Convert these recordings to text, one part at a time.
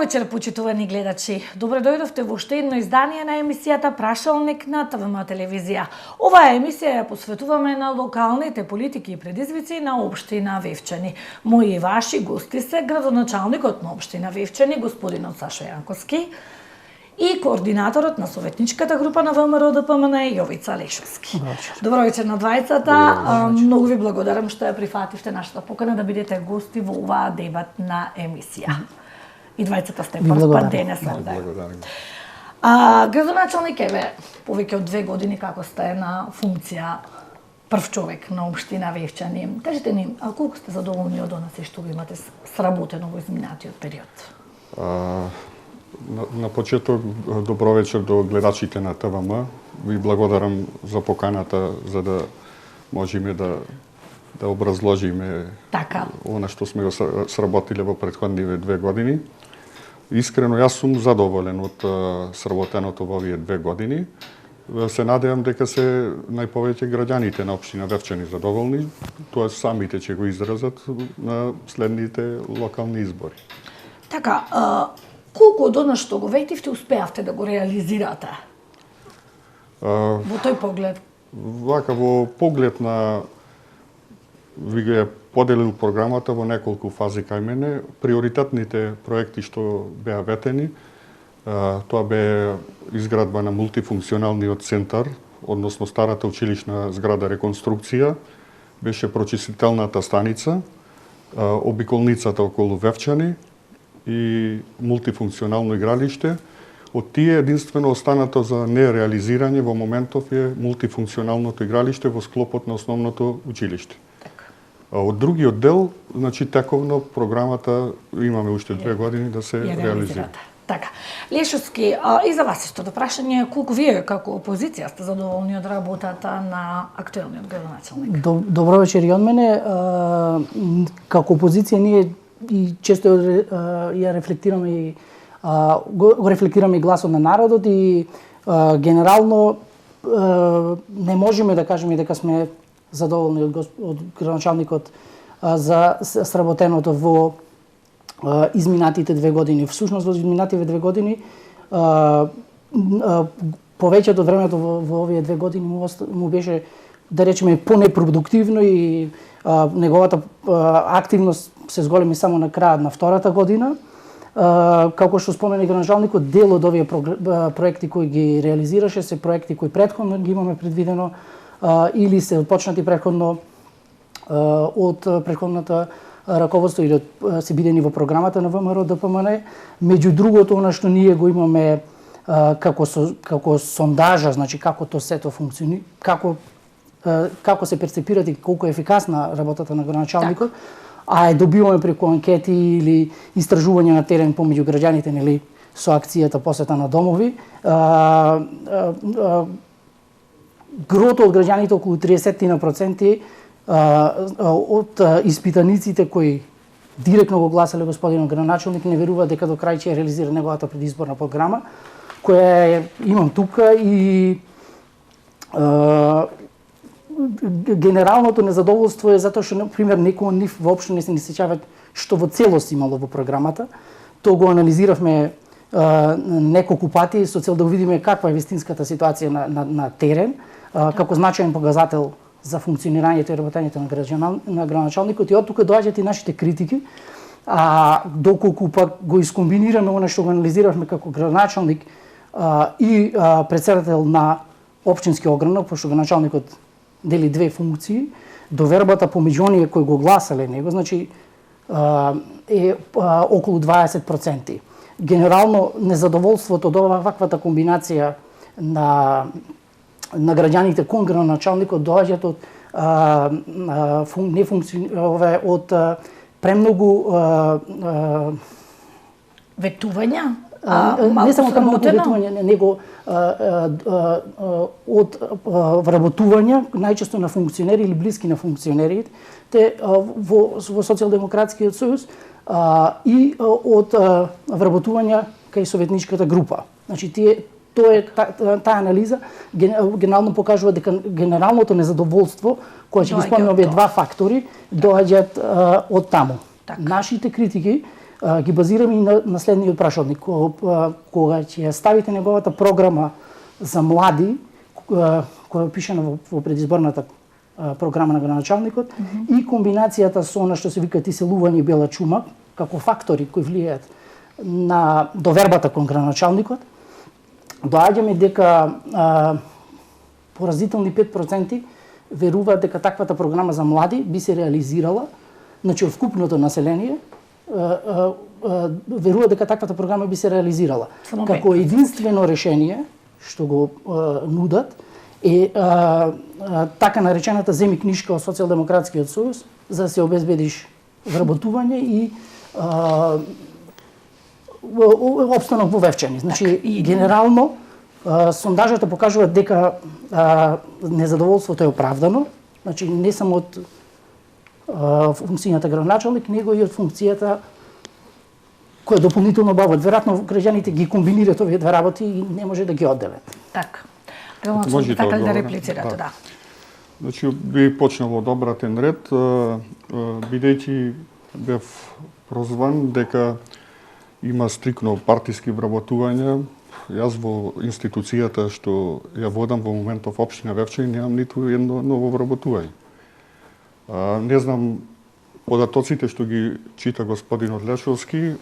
вечер, почитувани гледачи. Добре дојдовте во уште едно издание на емисијата Прашалник на ТВМ телевизија. Оваа емисија ја посветуваме на локалните политики и предизвици на општина Вевчани. Мои и ваши гости се градоначалникот на општина Вевчани, господинот Сашо Јанковски, и координаторот на советничката група на ВМРО ДПМН Јовица Лешовски. Добро вечер на двајцата. Многу ви благодарам што ја прифативте нашата покана да бидете гости во оваа дебатна емисија. И двајцата сте прв пат денес овде. Градоначалник еве повеќе од 2 години како сте на функција, прв човек на општина Вевчани. Кажете ни, колку сте задоволни од она се што го имате сработено во изминатиот период? На почеток, добро вечер до гледачите на ТВМ. Ви благодарам за поканата за да можеме да образложиме она што сме го сработиле во претходните 2 години. Искрено, јас сум задоволен од сработеното во овие 2 години. Се надевам дека се најповеќе граѓаните на општина Вевчани задоволни, тоа самите ќе го изразат на следните локални избори. Така, колку од она што го ветивте успеавте да го реализирате? Во тој поглед? Вака, во поглед на ви ја поделил програмата во неколку фази кај мене. Приоритетните проекти што беа ветени, тоа бе изградба на мултифункционалниот центар, односно старата училишна зграда реконструкција, беше прочистителната станица, обиколницата околу Вевчани и мултифункционално игралиште. Од тие единствено останато за нереализирање во моментов е мултифункционалното игралиште во склопот на основното училиште. Од другиот дел, значи тековно програмата имаме уште 2 години да се реализира. Така. Лешовски, и за вас истото прашање, колку вие како опозиција сте задоволни од работата на актуелниот градоначалник? Добро вечер и од мене. Како опозиција ние и често ја рефлектираме и го рефлектираме и гласот на народот и генерално не можеме да кажеме дека сме задоволни од градоначалникот за сработеното во изминатите 2 години. Всушност во изминативе 2 години повеќето од времето во овие 2 години му беше, да речеме, понепродуктивно и неговата активност се зголеми само на крајот на втората година. Како што спомена градоначалникот, дел од овие проекти кои ги реализираше се проекти кои претходно ги имаме предвидено или се отпочнати претходно од претходната раководство или се бидени во програмата на ВМРО ДПМН. Меѓу другото, она што ние го имаме како сондажа, значи како тоа сето функционира, како се перцепира и колку е ефикасна работата на градоначалникот, а е добиваме преку анкети или истражување на терен помеѓу граѓаните, нели, со акцијата посета на домови. Грото од граѓаните, околу 30% од испитаниците кои директно го гласале господинот градоначалник не веруваат дека до крај ќе реализира неговата предизборна програма, која имам тука и генералното незадоволство е затоа што, например, некои од нив воопшто не се сеќаваат што во целост имало во програмата. Тоа го анализиравме неколку пати со цел да видиме каква е вистинската ситуација на терен, како значаен показател за функционирањето и работењето на градоначалникот, и од тука доаѓаат и нашите критики. Доколку пак го искомбинираме она што го анализиравме како градоначалник и претседател на општински огранок, пошто градоначалникот дели 2 функции, довербата помеѓу оние кои го гласале него, значи е околу 20%. Генерално незадоволството од ваквата комбинација на граѓаните кон градоначалникот доаѓаат од премногу ветувања, не само премногу ветувања, него од вработувања, најчесто на функционери или блиски на функционерите во Социјалдемократскиот сојуз и од вработувања кај советничката група. Значи, таа анализа генерално покажува дека генералното незадоволство, кое ќе ги спомнам овие 2 фактори, доаѓаат од таму. Нашите критики ги базирам и на следниот прашалник. Кога ќе ставите неговата програма за млади, која е пишена во предизборната програма на градоначалникот, и комбинацијата со она што се вика иселување и бела чума, како фактори кои влијаат на довербата кон градоначалникот, доаѓаме дека поразителни 5% веруваат дека таквата програма за млади би се реализирала, значи од вкупното население, верува дека таквата програма би се реализирала. Како единствено решение што го нудат е така наречената земи книшка од Социјалдемократскиот сојуз за да се обезбедиш вработување и опстанок во Вевчани. Значи и генерално сондажата покажуваат дека незадоволството е оправдано, значи не само од функцијата градоначалник, него и од функцијата која дополнително бават. Веројатно граѓаните ги комбинираат овие две работи и не може да ги одделат. Така. Можете да реплицирате, да. Значи би почнал од обратен ред, бидејќи бев прозван дека има стрикно партиски вработувања. Јас во институцијата што ја водам во моментов општина Вевчани немам ниту едно ново вработување. Не знам податоците што ги чита господинот Лешовски,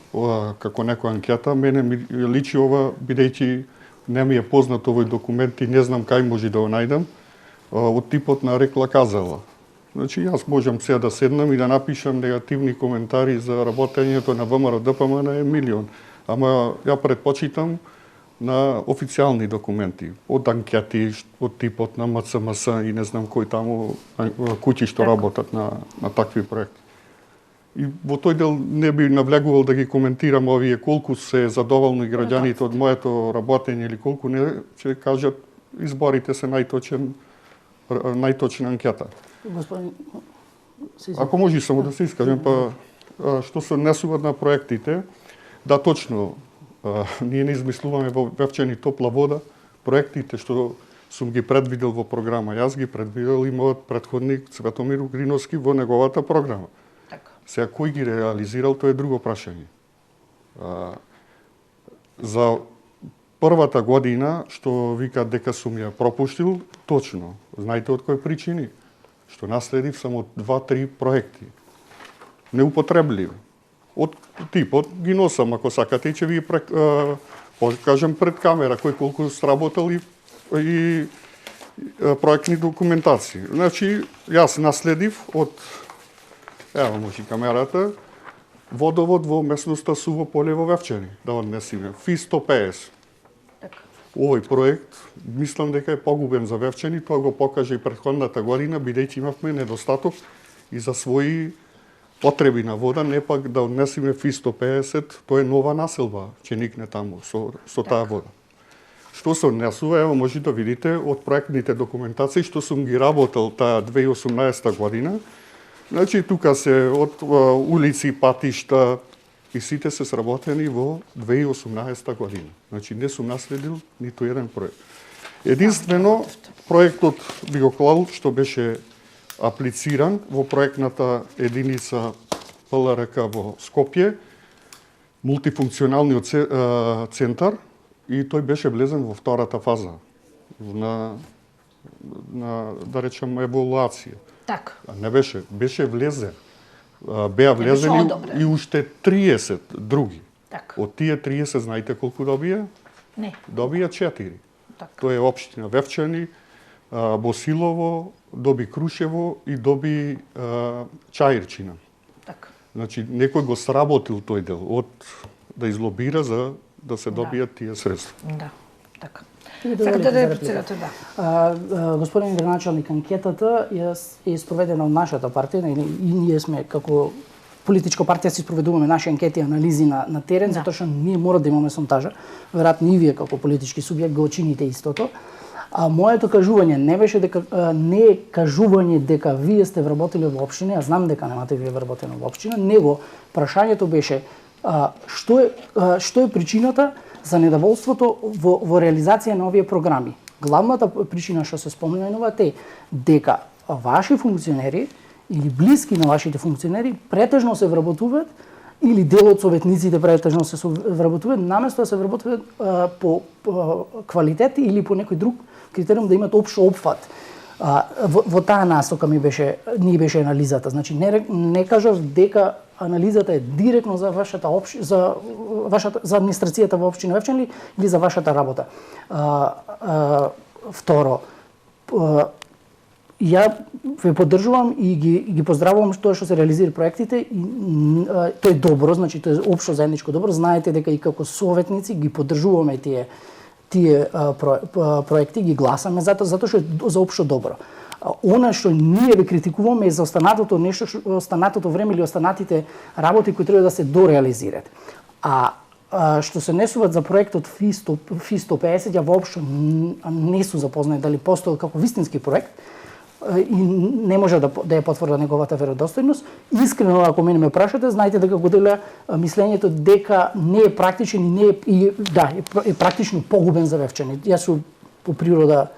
како некоја анкета, мене ми личи ова, бидејќи не ми е познат овој документ и не знам кај може да го најдам, од типот на рекла казала. Значи, јас можам сега да седнам и да напишам негативни коментари за работењето на ВМРО ДПМН е милион. Ама ја предпочитам на официјални документи, од анкети, од типот на МЦМС и не знам кои таму куќи што работат на такви проекти. И во тој дел не би навлегувал да ги коментирам овие колку се задоволни граѓаните од моето работење или колку не, ќе кажат изборите се најточна анкета. Господин, ако може само да се искажем, па што се однесува на проектите, да точно, ние не измислуваме во Вевчани топла вода, проектите што сум ги предвидел во програма, јас ги предвидел и мојот претходник Цветомир Угриновски во неговата програма. Сега, кој ги реализирал, тоа е друго прашање. За првата година, што вика дека сум ја пропуштил, точно. Знаете од кои причини? Што наследив само 2-3 проекти. Неупотребливи. Од типот ги носам, ако сакате, и ќе ви кажем пред камера кој колку сработал и проектни документации. Значи, јас наследив од ево може камерата, водовод во местноста Суво поле во Вевчани, да однесиме. ФИ 150. Овој проект, мислам дека е погубен за Вевчани, тоа го покаже и претходната година, бидејќи имавме недостаток и за своји потреби на вода, не пак да однесиме ФИ 150, тоа е нова населба, ќе никне таму со таа вода. Што се однесува, ево може да видите од проектните документации што сум ги работел таа 2018 година. Значи, тука се од улици, патишта и сите се сработени во 2018 година. Значи, не сум наследил ниту еден проект. Единствено, проектот би го клал што беше аплициран во проектната единица ПЛРК во Скопје, мултифункционалниот центар, и тој беше влезен во втората фаза на да речем еволуација. Така. Не беше влезен. Беа влезени и уште 30 други. Так. Од тие 30 знаете колку добија? Не. Добија 4. Так. Тоа е општина Вевчани, Босилово, доби Крушево и доби Чаирчина. Така. Значи, некој го сработил тој дел од да излобира за да се добијат тие средства. Да, така. Сакате да реплицирате, да. Господин градоначалник, анкетата е спроведена од нашата партија и ние сме како политичка партија си спроведуваме наши анкети и анализи на терен, затоа што ние мора да имаме сонтажа. Веројатно и вие како политички субјект го чините истото. А моето кажување не беше дека не е кажување дека вие сте вработили во општина, ја знам дека немате вие вработено во општина, него прашањето беше што е причината за недоволството во реализација на овие програми. Главната причина што се споменува е дека ваши функционери или блиски на вашите функционери претежно се вработуваат или дел од советниците претежно се вработуваат, наместо да се вработуваат по квалитет или по некој друг критериум да имат општо опфат. Во таа насока ни беше анализата. Значи не кажав дека анализата е директно за вашата за администрацијата во општина Вевчан или за вашата работа. Второ, ја ве поддржувам и ги поздравувам тоа што се реализира проектите и тоа е добро, значи тоа е општо заедничко добро. Знаете дека и како советници ги поддржуваме тие проекти, ги гласаме затоа што е за општо добро. Она што ние ве критикуваме е за останатото нешто, останатото време или останатите работи кои треба да се дореализираат. Што се несуваат за проектот ФИ 150, ја воопшто не су запознаат дали постоел како вистински проект и не може да ја потврди неговата веродостојност. Искрено, ако мене ме прашате, знаете дека го деля мислењето дека не е практичен и не е практично погубен за Вевчани. Јас сум по природа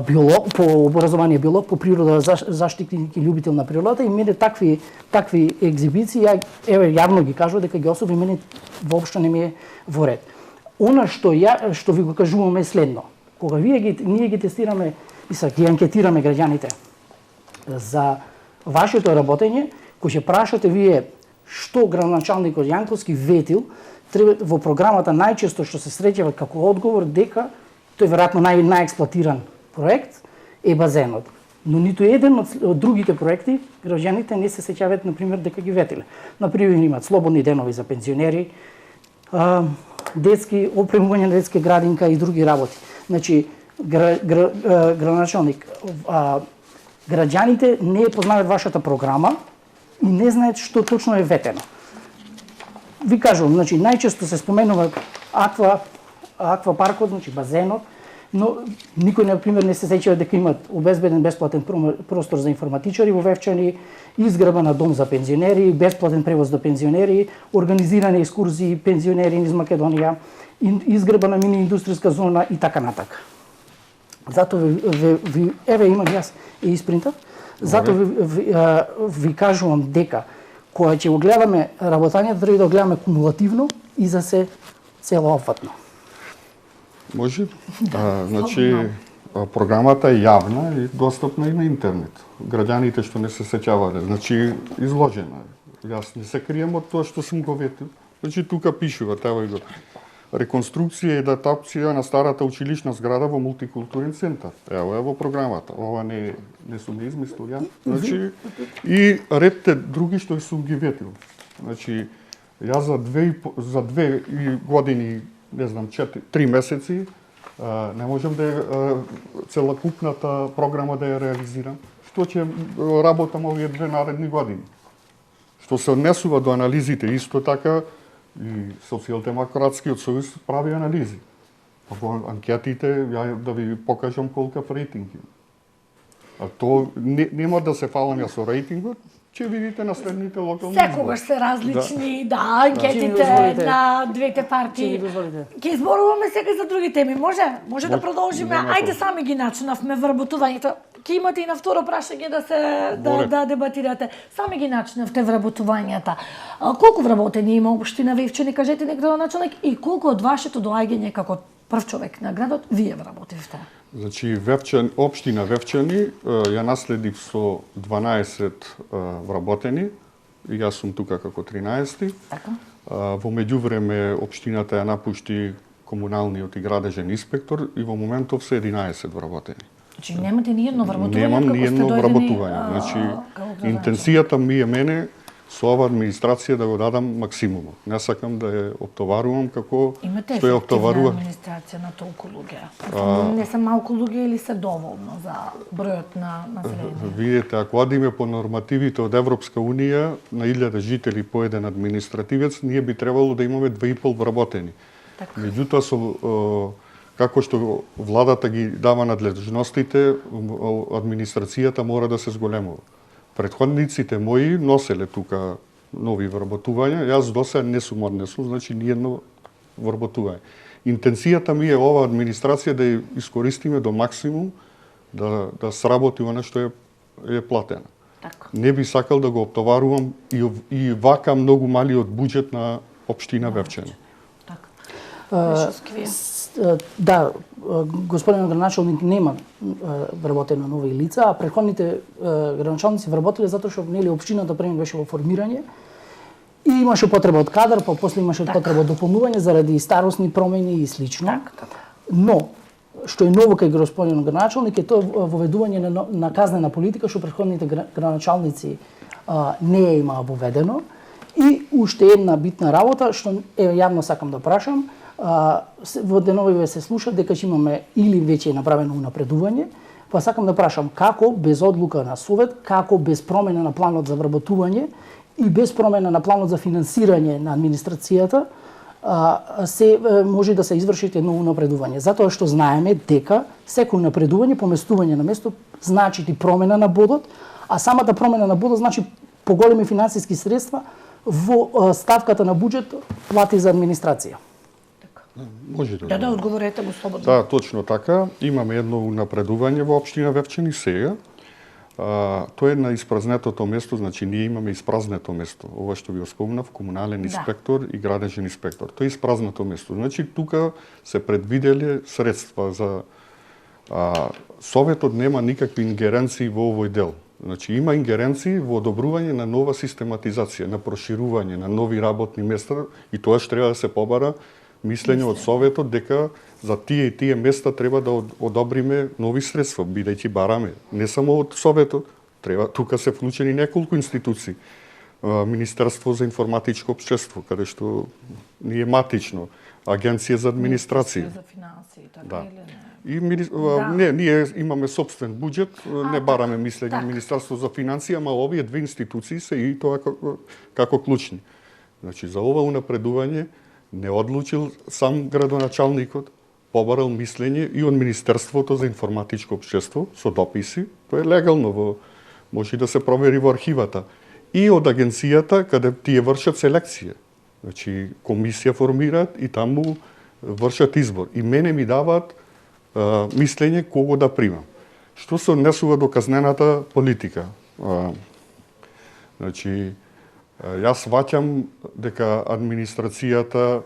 биолог, по образование биолог, по природа заштитник и љубител на природата и мене такви екзибиции, јавно ги кажувам дека ги осудам и мене воопшто не ми е во ред. Она што ви го кажуваме е следно. Кога ние ги тестираме и ги анкетираме граѓаните за вашето работење, кој ќе прашате вие што градоначалникот Јанковски ветил, треба во програмата најчесто што се среќава како одговор дека тој веројатно најексплоатиран проект е базенот. Но ниту еден од другите проекти граѓаните не се сеќаваат на пример дека ги ветиле. На пример имаат слободни денови за пензионери, детски опремување на детска градинка и други работи. Значи градоначалник, граѓаните не познаваат вашата програма и не знаат што точно е ветено. Ви кажувам, значи најчесто се споменува аквапаркот, значи базенот, но никој на пример не се сеќава дека имат обезбеден бесплатен простор за информатичари во Вевчани, изградбена дом за пензионери, бесплатен превоз до пензионери, организирани екскурзии пензионери низ Македонија, изградбена мини индустријска зона и така натака. Затоа еве имам јас и испринтав. Затоа ви кажувам дека кога ќе го гледаме работањето, треба да го гледаме кумулативно и за се целоопфатно. Може. Значи, програмата е јавна и достапна и на интернет. Граѓаните што не се сеќавале, значи изложена. Јас не се крием од тоа што сум го ветил. Значи тука пишува, ево го. Реконструкција и адаптација на старата училишна зграда во мултикултурен центар. Ево е во програмата. Ова не сум не измислил ја. Значи и редте други што сум ги ветил. Значи јас за две години, не знам, 3 месеци не можам да целокупната програма да ја реализирам. Што ќе работам овие 2 наредни години? Што се однесува до анализите, исто така и Социјалдемократскиот сојуз прави анализи. Во анкетите, ја да ви покажам колкав рейтинг има. А то нема да се фалам ја со рейтингот, ќе видите на следните локални избори. Секогаш се различни, анкетите на двете партии. Ќе изборуваме сега за други теми. Може да продолжиме. Ајде сами ги начинавме вработувањето. Ќе имате и на второ прашање да дебатирате. Сами ги начинавте вработувањата. Колку вработени има општина Вевчани, кажете ни градоначалник, и колку од вашето доаѓање како прв човек на градот вие вработивте? Значи, општина Вевчани ја наследив со 12 вработени, и јас сум тука како 13-ти. Така. Во меѓувреме општината ја напушти комуналниот и градежен инспектор и во моментов се 11 вработени. Значи немате ни едно вработување Немам како ни сте едно дојдени? вработување. Значи, интенцијата ми е мене со ова администрација да го дадам максимумот. Не сакам да ја оптоварувам како Имате што ја ефективна оптоварува. администрација на толку луѓе. Не се малку луѓе или се доволно за бројот на население? Видите, ако одиме по нормативите од Европска Унија, на 1000 жители по еден административец, ние би требало да имаме 2,5 вработени. Така. Меѓутоа, како што владата ги дава надлежностите, администрацијата мора да се зголемува. Предходниците мои носеле тука нови вработувања, јас до сега не сум однесол, значи ниедно вработување. Интенцијата ми е ова администрација да ја искористиме до максимум, да сработи она што е платено. Така. Не би сакал да го оптоварувам и вака многу малиот буџет на општина Вевчани. Така. Решовски вие. Да, господин граначалник нема вработено нови лица, а претходните граначалници вработиле затоа што нели општината пред беше во формирање и имаше потреба од кадар, па после имаше потреба од дополнување заради старосни промени и слично. Така. Но што е ново кај господин граначалник е тоа воведување на казнена политика што претходните граначалници не е имаа воведено. И уште една битна работа што јавно сакам да прашам, во деновиве се слуша дека ќе имаме или веќе е направено унапредување, па сакам да прашам како без одлука на Совет, како без промена на планот за вработување и без промена на планот за финансирање на администрацијата се може да се изврши едно унапредување. Затоа што знаеме дека секој напредување, поместување на место значи и промена на бодот, а самата промена на бодот значи поголеми финансиски средства во ставката на буџет плати за администрација. Можете Да, одговорете го слободно. Да, точно така. Имаме едно напредување во општина Вевчани сега. Тоа е на испразнетото место, значи ние имаме испразнето место. Ова што ви спомнав, комунален инспектор и градежен инспектор. Тоа е испразнето место. Значи тука се предвиделе средства за Советот нема никакви ингеренции во овој дел. Значи има ингеренции во одобрување на нова систематизација, на проширување на нови работни места и тоа што треба да се побара мислење од Советот дека за тие и тие места треба да одобриме нови средства, бидејќи бараме не само од Советот, треба тука се вклучени неколку институции. Министерство за информатичко општество, каде што ни е матично, Агенција за администрација. За финансии, така Да. или не? И ние имаме собствен буџет, не бараме мислење Министерство за финансија, ама овие две институции се и тоа како клучни. Значи за ова унапредување не одлучил сам градоначалникот, побарал мислење и од Министерството за информатичко општество со дописи, тоа е легално, може да се провери во архивата, и од агенцијата каде тие вршат селекција. Значи комисија формираат и таму вршат избор. И мене ми даваат мислење кого да примам. Што се однесува до казнената политика? Значи, јас сваќам дека администрацијата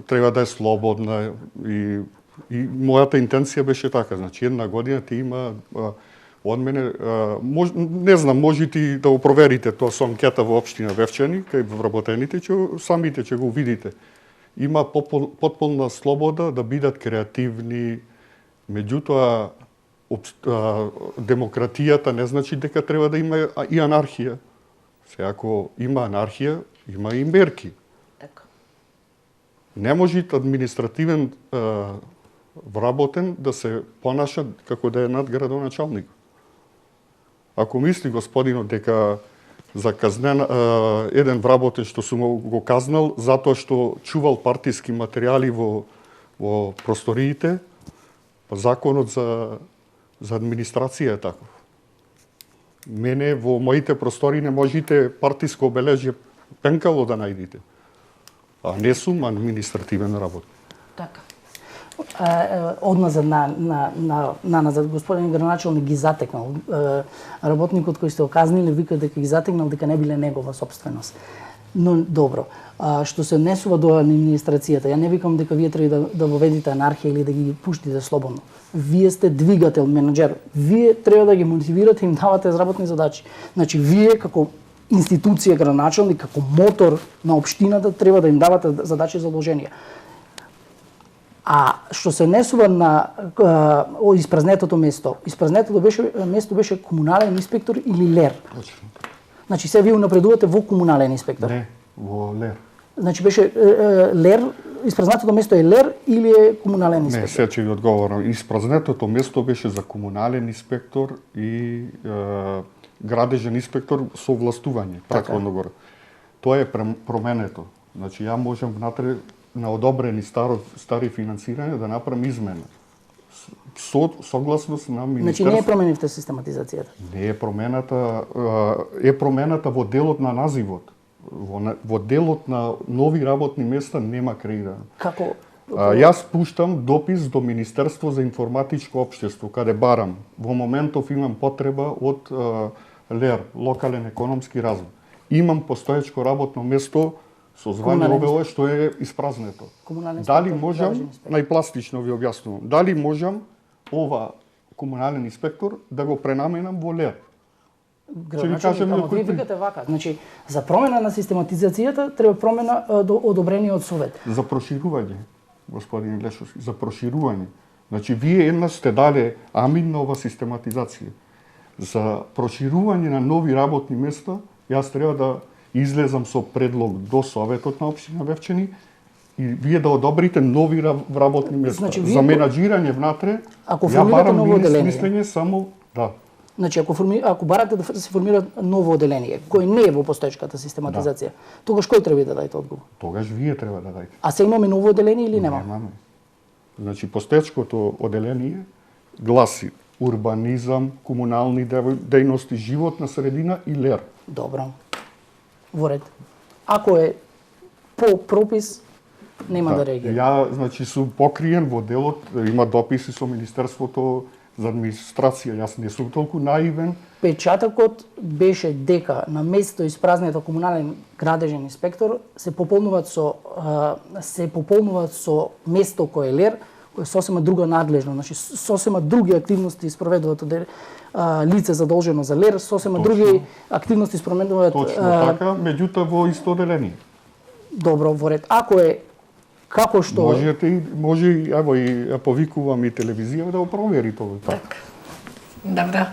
треба да е слободна и мојата интенција беше така. Значи, една година ти има од мене, не знам, можете да го проверите тоа со анкета во општина Вевчани, кај вработените, самите ќе го видите. Има потполна слобода да бидат креативни, меѓутоа демократијата не значи дека треба да има и анархија. Се ако има анархија, има и мерки. Така. Не може административен вработен да се понаша како да е надградоначалник. Ако мисли господинот дека за казнен еден вработен што сум го казнал затоа што чувал партиски материјали во просториите, па законот за администрација е таков. Мене во моите простори не можете партиско обележје пенкало да најдите. А не сум административен работник. Така. Одназад назад господин граначалник ги затекнал. Работникот кој сте го казниле вика дека ги затекнал дека не биле негова собственост. Но добро. Што се однесува до администрацијата, ја не викам дека вие треба да воведите анархија или да ги пуштите слободно. Вие сте двигател, менаџер. Вие треба да ги мотивирате и им давате работни задачи. Значи, вие како институција граначалник, како мотор на општината, треба да им давате задачи и задолженија. А што се однесува на испразнетото место, место беше комунален инспектор или лер. Точно. Значи се вие напредувате во комунален инспектор. Не, во лер. Значи беше лер, испразнетото место е лер или е комунален инспектор? Не, сега ќе ви одговорам. Испразнетото место беше за комунален инспектор и градежен инспектор со властување, претходно горе. Тоа е променето. Значи ја можам внатре на одобрени стари финансирање да направам измена. Согласност на министерство. Значи не е променивте систематизацијата. Не е промената, во делот на називот. Во делот на нови работни места нема креирано. Како? Јас пуштам допис до Министерство за информатичко општество, каде барам. Во моментов имам потреба од ЛЕР, локален економски развој. Имам постоечко работно место со звање Комунален ОВО што е испразнето. Комунален Дали инспектор, можам, градежен инспектор. најпластично ви објаснувам, дали можам ова комунален инспектор да го пренаменам во ЛЕР? Градоначалник, кажем ама некој вие при- викате вака, значи за промена на систематизацијата треба промена до одобрение од совет. За проширување, господин Лешовски, за проширување. Значи, вие еднаш сте дале амин на ова систематизација. За проширување на нови работни места, јас треба да излезам со предлог до Советот на општина Вевчани и вие да одобрите нови работни места. Значи, вие за менаџирање внатре, Ако ја формирате барам ново одделение. мислење само, да, Значи ако барате да се формира ново одделение кој не е во постоечката систематизација, тогаш кој треба да даде одговор? тогаш вие треба да дајте. А се имаме ново одделение или нема? Немаме. Значи, постоечкото одделение гласи урбанизам, комунални дејности, животна средина и ЛЕР. Добро. Во ред. Ако е по пропис, нема да реагира. Ја, значи, сум покриен во делот, има дописи со Министерството за администрација, јас не сум толку наивен. Печатокот беше дека на место испразнето комунален градежен инспектор се пополнуваат со место кое е ЛЕР, кој е сосема друга надлежно, значи сосема други активности спроведуваат од лице задолжено за ЛЕР, сосема Точно. други активности спроведуваат. Точно така, меѓутоа во исто одделение. Добро, во ред. Ако е како што Може и, ево, и ја повикувам и телевизија да го провери тоа. Так. Добро.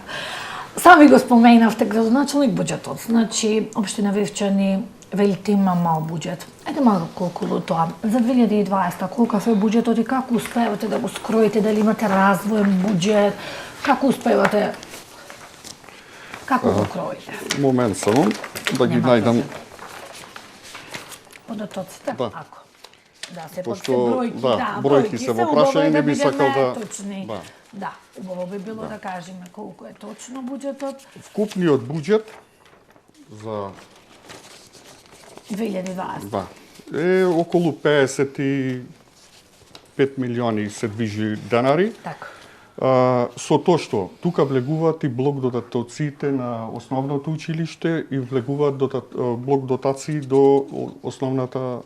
Сами го споменавте градоначалник буџетот. Значи, општина Вевчани велите има мал буџет. Ајде малку околу тоа. За 2020 колкав е буџетот и како успевате да го скроите, дали имате развоен буџет, како успевате како го кроите? Момент само, да ги Нема најдам. Податоците, Да. ако. Да, се Пошто, се бројки, да, бројки се во убаво прашање, е не би бидеме сакал да- точни. да. Да, убаво би било да кажеме колку е точно буџетот. Вкупниот буџет за 2020. е околу 55 милиони се движи денари. Така. Со тоа што тука влегуваат и блок дотациите на основното училиште и влегуваат блок дотации до основната,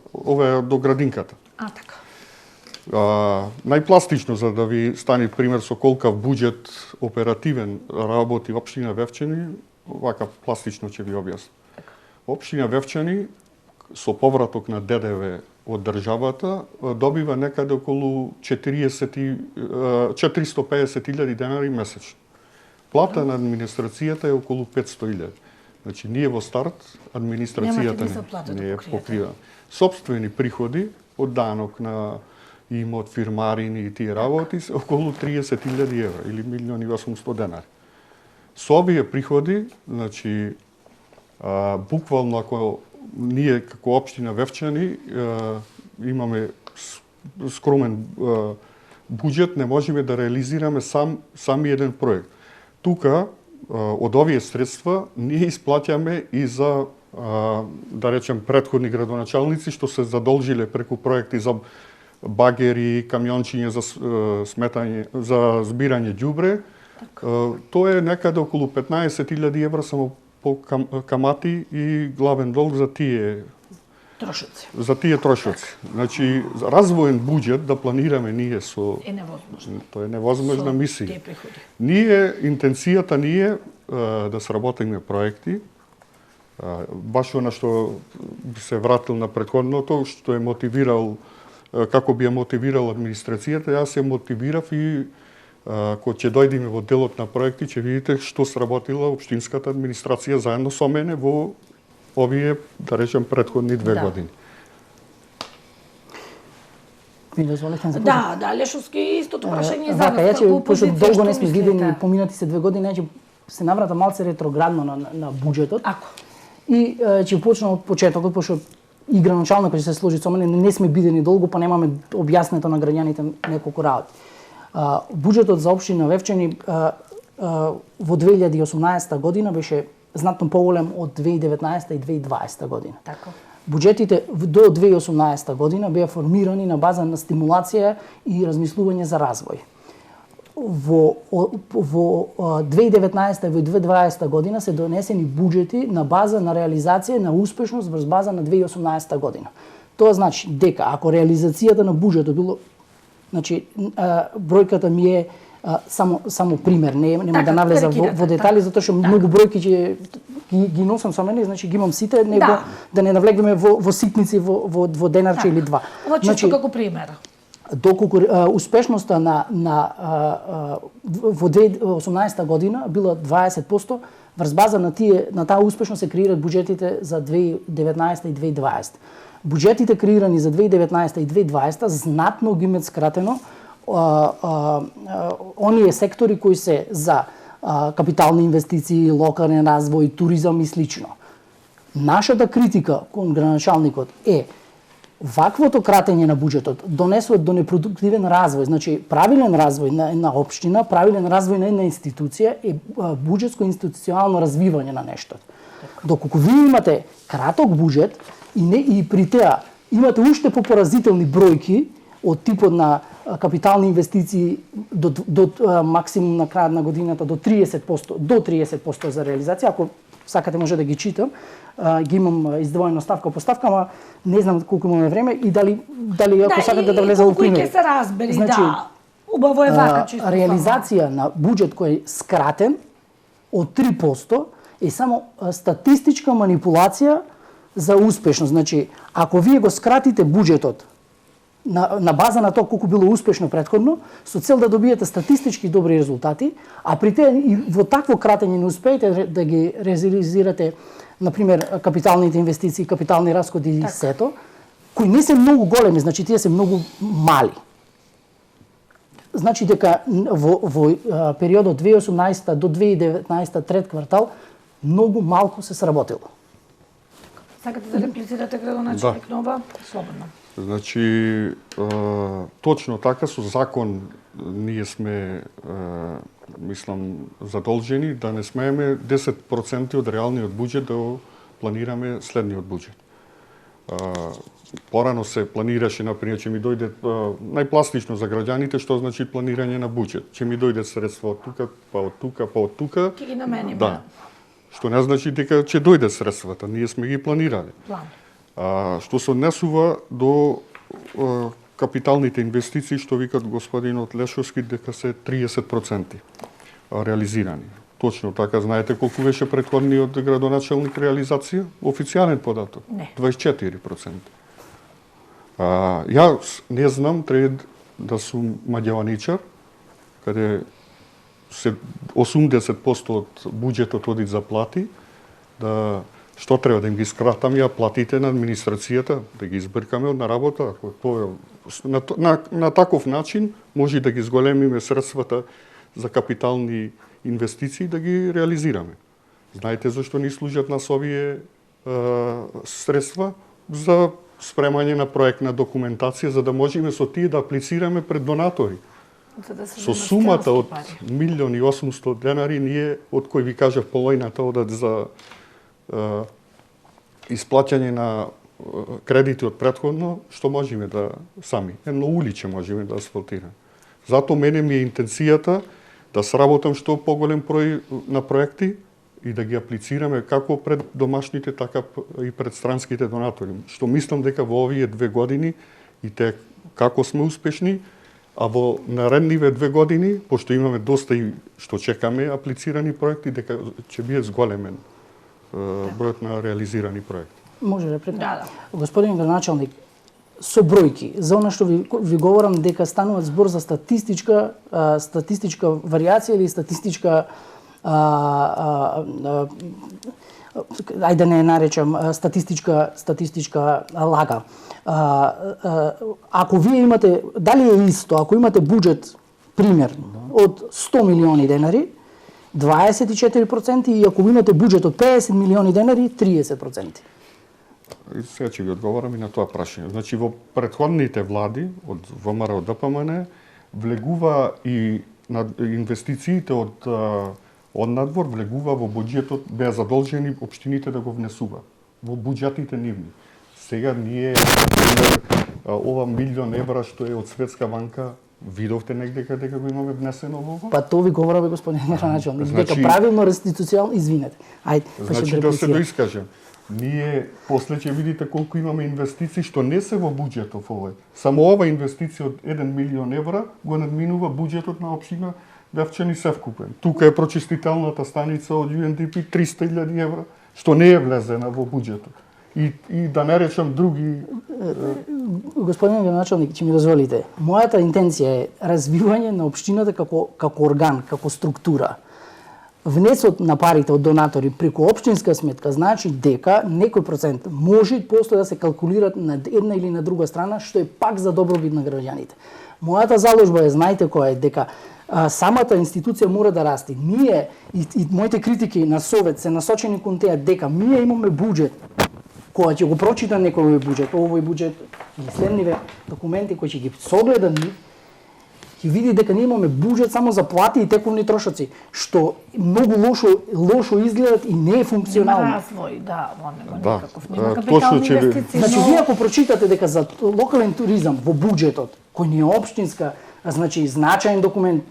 до градинката. Така. Најпластично, за да ви стане пример со колкав буџет оперативен работи општина Вевчани, вака пластично ќе ви објаснам. Општина Вевчани со повраток на ДДВ од државата добива некаде околу 450.000 денари месечно. Плата на администрацијата е околу 500.000. Значи, ние во старт администрацијата Немате ви за плата да не е покриете. покрива. Собствени приходи од данок на имот, фирмарини и тие работи се околу 30.000 евра или 1.800.000 денари. Со овие приходи, значи, буквално ако ние како општина Вевчани имаме скромен буџет, не можеме да реализираме сами еден проект. Тука, од овие средства, ние исплаќаме и за, да речем, претходни градоначалници што се задолжиле преку проекти за багери, камиончиња за сметање, за збирање ѓубре. Тоа е некаде околу 15.000 евра само по камати и главен долг за тие трошоци. Значи, развоен буџет да планираме ние со... Е невозможно. Тоа е невозможна мисија. Тие приходи. Интенцијата ни е да сработиме проекти, баш она што се вратил на претходното, што е мотивирал, како би ја мотивирал администрацијата, јас се мотивирав и кога ќе дојдеме во делот на проекти, ќе видите што сработила општинската администрација заедно со мене во овие, да речем, претходни 2 години. Ми дозволите за Да, Лешовски, истото прашање за вака, ја како пошто опозиција, долго што не сме мислите? видени, поминати се 2 години, ќе се наврата малце ретроградно на буџетот. Ако. И ќе почнам од почетокот, пошто и градоначалникот ќе се сложи со мене, не сме бидени долго, па немаме објаснето на граѓаните неколку работи. Буџетот за општина Вевчани во 2018 година беше знатно поголем од 2019 и 2020 година. Така. Буџетите до 2018 година беа формирани на база на стимулација и размислување за развој. во 2019 и во 2020 година се донесени буџети на база на реализација на успешност врз база на 2018 година. Тоа значи дека ако реализацијата на буџетот било, значи бројката ми е само пример, нема да навлезам во детали затоа што многу бројки ќе ги носам со мене, значи ги имам сите, него да не навлегваме во ситници во денарче или два. Ова чисто како пример. Доколку успешноста во 2018 година била 20%, врз база на таа успешност се креираат буџетите за 2019 и 2020. Буџетите креирани за 2019 и 2020 знатно ги имат скратено оние сектори кои се за капитални инвестиции, локален развој, туризам и слично. Нашата критика кон градоначалникот е ваквото кратење на буџетот донесува до непродуктивен развој, значи правилен развој на една општина, правилен развој на една институција е буџетско институционално развивање на нешто. Доколку вие имате краток буџет и при теа имате уште попоразителни бројки од типот на капитални инвестиции до максимум на крајот на годината до 30% за реализација, ако сакате може да ги читам, ги имам издвоено ставка по ставка, ама не знам колку имаме време и дали ако сакате да влезам во примери. Колку ќе се разбери, значи, убаво е вака чисто. Реализација на буџет кој е скратен од 3% е само статистичка манипулација за успешност. Значи, ако вие го скратите буџетот на база на тоа колку било успешно претходно, со цел да добиете статистички добри резултати, а при теа и во такво кратење не успеете да ги реализирате, например, капиталните инвестиции, капитални расходи и сето, кои не се многу големи, значи тие се многу мали. Значи дека во периодот 2018 до 2019 трет квартал многу малку се сработило. Сакате да реплицирате градоначалник Нова? Слободно. Значи, точно така, со закон ние сме, мислам, задолжени да не смееме 10% од реалниот буџет да го планираме следниот буџет. Порано се планираше, например, ќе ми дојде најпластично за граѓаните, што значи планирање на буџет. Ќе ми дојде средства од тука, па од тука, па од тука. Ќе ги намениме. Да. Што не значи дека ќе дојде средствата, ние сме ги планирали. План. Што се однесува до капиталните инвестиции, што викат господинот Лешовски, дека се 30% реализирани. Точно така, знаете колку беше претходниот градоначалник реализација? Официјален податок. Не. 24%. Јас не знам, треба да сум маѓаваничар, каде 80% од буџетот оди за плати, да што треба да им ги скратам ја платите на администрацијата, да ги избркаме од на работа, на таков начин може да ги зголемиме средствата за капитални инвестиции да ги реализираме. Знаете зашто ни служат нас овие средства? За спремање на проектна документација, за да можеме со тие да аплицираме пред донатори. Со сумата од 1.800.000 денари, ние, од кој ви кажав полојната, одат за исплаќање на кредити од претходно, што можеме да сами. Едно уличе можеме да асфалтираме. Зато мене ми е интенцијата да сработам што поголем број на проекти и да ги аплицираме како пред домашните, така и пред странските донатори. Што мислам дека во овие 2 години и те како сме успешни, а во наредниве 2 години, пошто имаме доста и што чекаме аплицирани проекти, дека ќе биде зголемен бројот на реализирани проекти. Може реплика? Да. Господин градоначалник, со бројки, за она што ви говорам дека станува збор за статистичка варијација или статистичка ајде да не наречам статистичка лага. Ако вие имате, дали е исто, ако имате буџет, пример, од 100 милиони денари, 24%, и ако имате буџет од 50 милиони денари, 30%. Сега ќе ви одговорам и на тоа прашање. Значи, во претходните влади, од ВМРО, ДПМН, влегува и на инвестициите од надвор, влегува во буџетот, беа задолжени општините да го внесува во буџетите нивни. Сега ние, ова 1.000.000 евра што е од Светска банка Видовте негде дека го имаме внесено во ова? Па тоа ви говораме, господин градоначалник, Значи- дека правилно реституционално, извинете. Ајде, па Значи ќе да се реплицирам. доискажем. Ние после ќе видите колку имаме инвестиции што не се во буџетов овој. Само ова инвестиција од 1 милион евра го надминува буџетот на општина Вевчани севкупен. Тука е прочистителната станица од UNDP 300.000 евра, што не е влезена во буџетот. И да не речам други. Господин градоначалник, ќе ми дозволите. Мојата интенција е развивање на општината како орган, како структура. Внесот на парите од донатори преку општинска сметка значи дека некој процент може после да се калкулират на една или на друга страна, што е пак за добробит на граѓаните. Мојата заложба е, знаете која е, дека самата институција мора да расте. Ние и моите критики на Совет се насочени кон теа дека ние имаме буџет, кога ќе го прочита некој овој буџет и следниве документи кои ќе ги согледа ќе види дека ние имаме буџет само за плати и тековни трошоци, што многу лошо изгледат и не е функционално. Нема развој, да, нема Да, никаков, нема точно капитални ќе ви- инвестиции. Значи, но- вие ако прочитате дека за локален туризам во буџетот, кој не е општинска, значи значаен документ,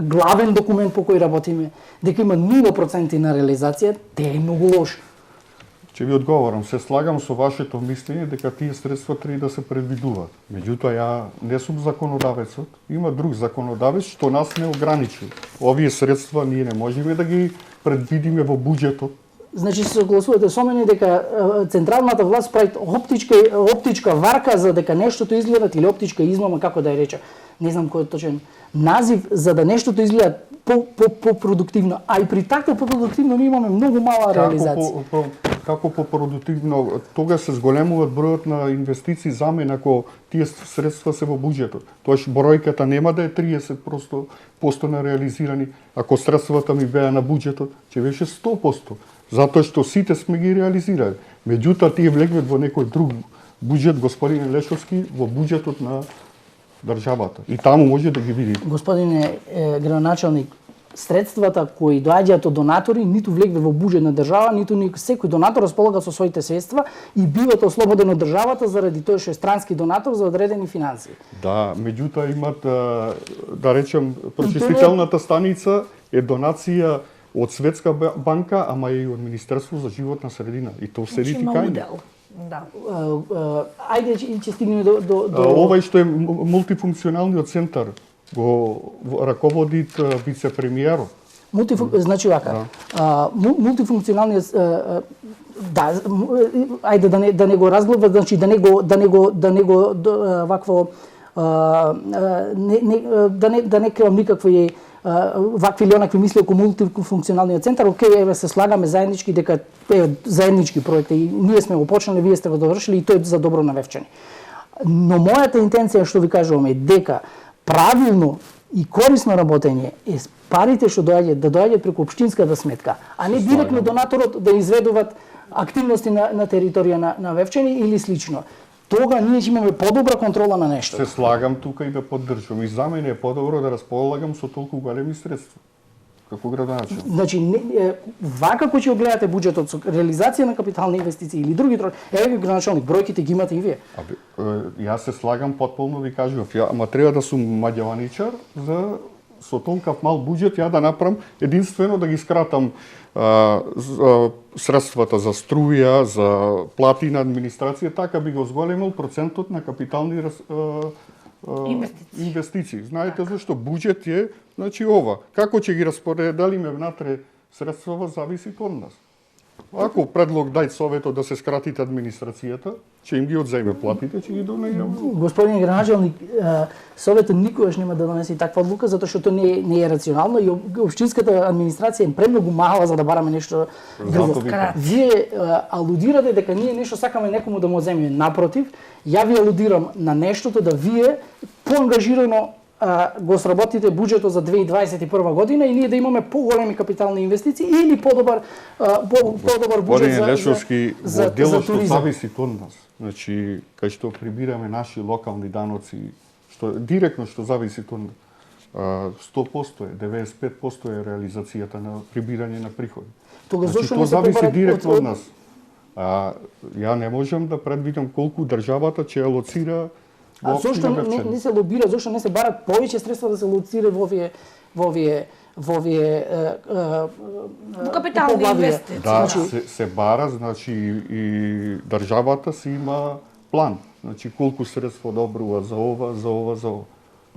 главен документ по кој работиме, дека има 0% на реализација, те е многу лошо. Ќе ви одговорам, се слагам со вашето мислење дека тие средства треба да се предвидуваат. Меѓутоа ја не сум законодавецот, има друг законодавец што нас не ограничи. Овие средства ние не можеме да ги предвидиме во буџетот. Значи се согласувате со мене дека централната власт прави оптичка варка за дека нештото изгледат или оптичка измама, како да ја рече. Не знам кој е точен назив, за да нештото изгледа по-продуктивно. А и при такво по-продуктивно ние имаме многу мала реализација. Како по-продуктивно, тогаш се зголемуваат бројот на инвестиции замен ако тие средства се во буџетот. Тоаш бројката нема да е 30% на реализирани, ако средствата ми беа на буџетот, ќе беше 100%, затоа што сите сме ги реализирали. Меѓутоа тие влегват во некој друг буџет, господин Лешовски, во буџетот на државата. И таму може да ги видите. Господине градоначалник, средствата кои доаѓаат од донатори ниту влегве во буџет на држава, ниту секој донатор располага со своите средства и биват ослободен од државата заради тоа што е странски донатор за одредени финансии. Да, меѓутоа имат, да речем, прочистителната станица е донација од Светска банка, ама и од Министерство за животна средина. И тоа се Значи, има ritikaјни. удел. Да. Ајде ќе стигнеме до Овај што е мултифункционалниот центар го раководи вице-премиерот. Значи вака, мултифункционалниот да, ајде да не го разгледа, значи да не го вакво да не креам никакви вакви или онакви мисли околу мултифункционалниот центар. Океј, еве се слагаме заеднички дека е заеднички проекти и ние сме го почнали, вие сте го довршили и тоа е за добро на Вевчани. Но мојата интенција што ви кажувам е дека правилно и корисно работење е парите што доаѓаат преку општинската сметка, а не директно донаторот да изведуваат активности на територија на Вевчани или слично. Тога ние ќе имаме подобра контрола на нешто. Се слагам тука и да поддржувам. И за мене е подобро да располагам со толку големи средства. Како градоначелник. Значи, вака кој ќе гледате буџетот со реализација на капитални инвестиции или други трошоци, еве градоначелник, бројките ги имате и вие. Јас се слагам потполно, ви кажував, ама треба да сум маѓаваничар за со толкав мал буџет ја да направам единствено да ги скратам средствата за струја, за плати на администрација, така би го зголемил процентот на капитални инвестиции. Знаете зашто буџет е, значи ова, како ќе ги распоределиме внатре средствата зависи од нас. Ако предлог дај Советот да се скратите администрацијата, ќе им ги одземе платите, ќе ги донејаме. Господин градоначелник, Советот никогаш нема да донесе таква одлука затоа што тоа не е рационално и општинската администрација е премногу мала за да бараме нешто друго. Вие алудирате дека ние нешто сакаме некому да му одземе. Напротив, ја ви алудирам на нештото да вие поангажирано го сработите буџетот за 2021 година и ние да имаме поголеми капитални инвестиции или подобар буџет за Лешовски, за во делот што туризам. зависи од нас. Значи, кај што прибираме наши локални даноци, што директно што зависи од нас, 100% е, 95% е реализацијата на прибирање на приходи. Значи, тоа зависи директно од нас. Ја не можам да предвидам колку државата ќе алоцира А Во зошто општина Вевчани. не се лобира, зошто не се барат повеќе средства да се лоцира во овие капитални поглавија? инвестиции. Да, Значи- се бара, значи и државата си има план. Значи колку средства одобрува за ова, за ова, за ова.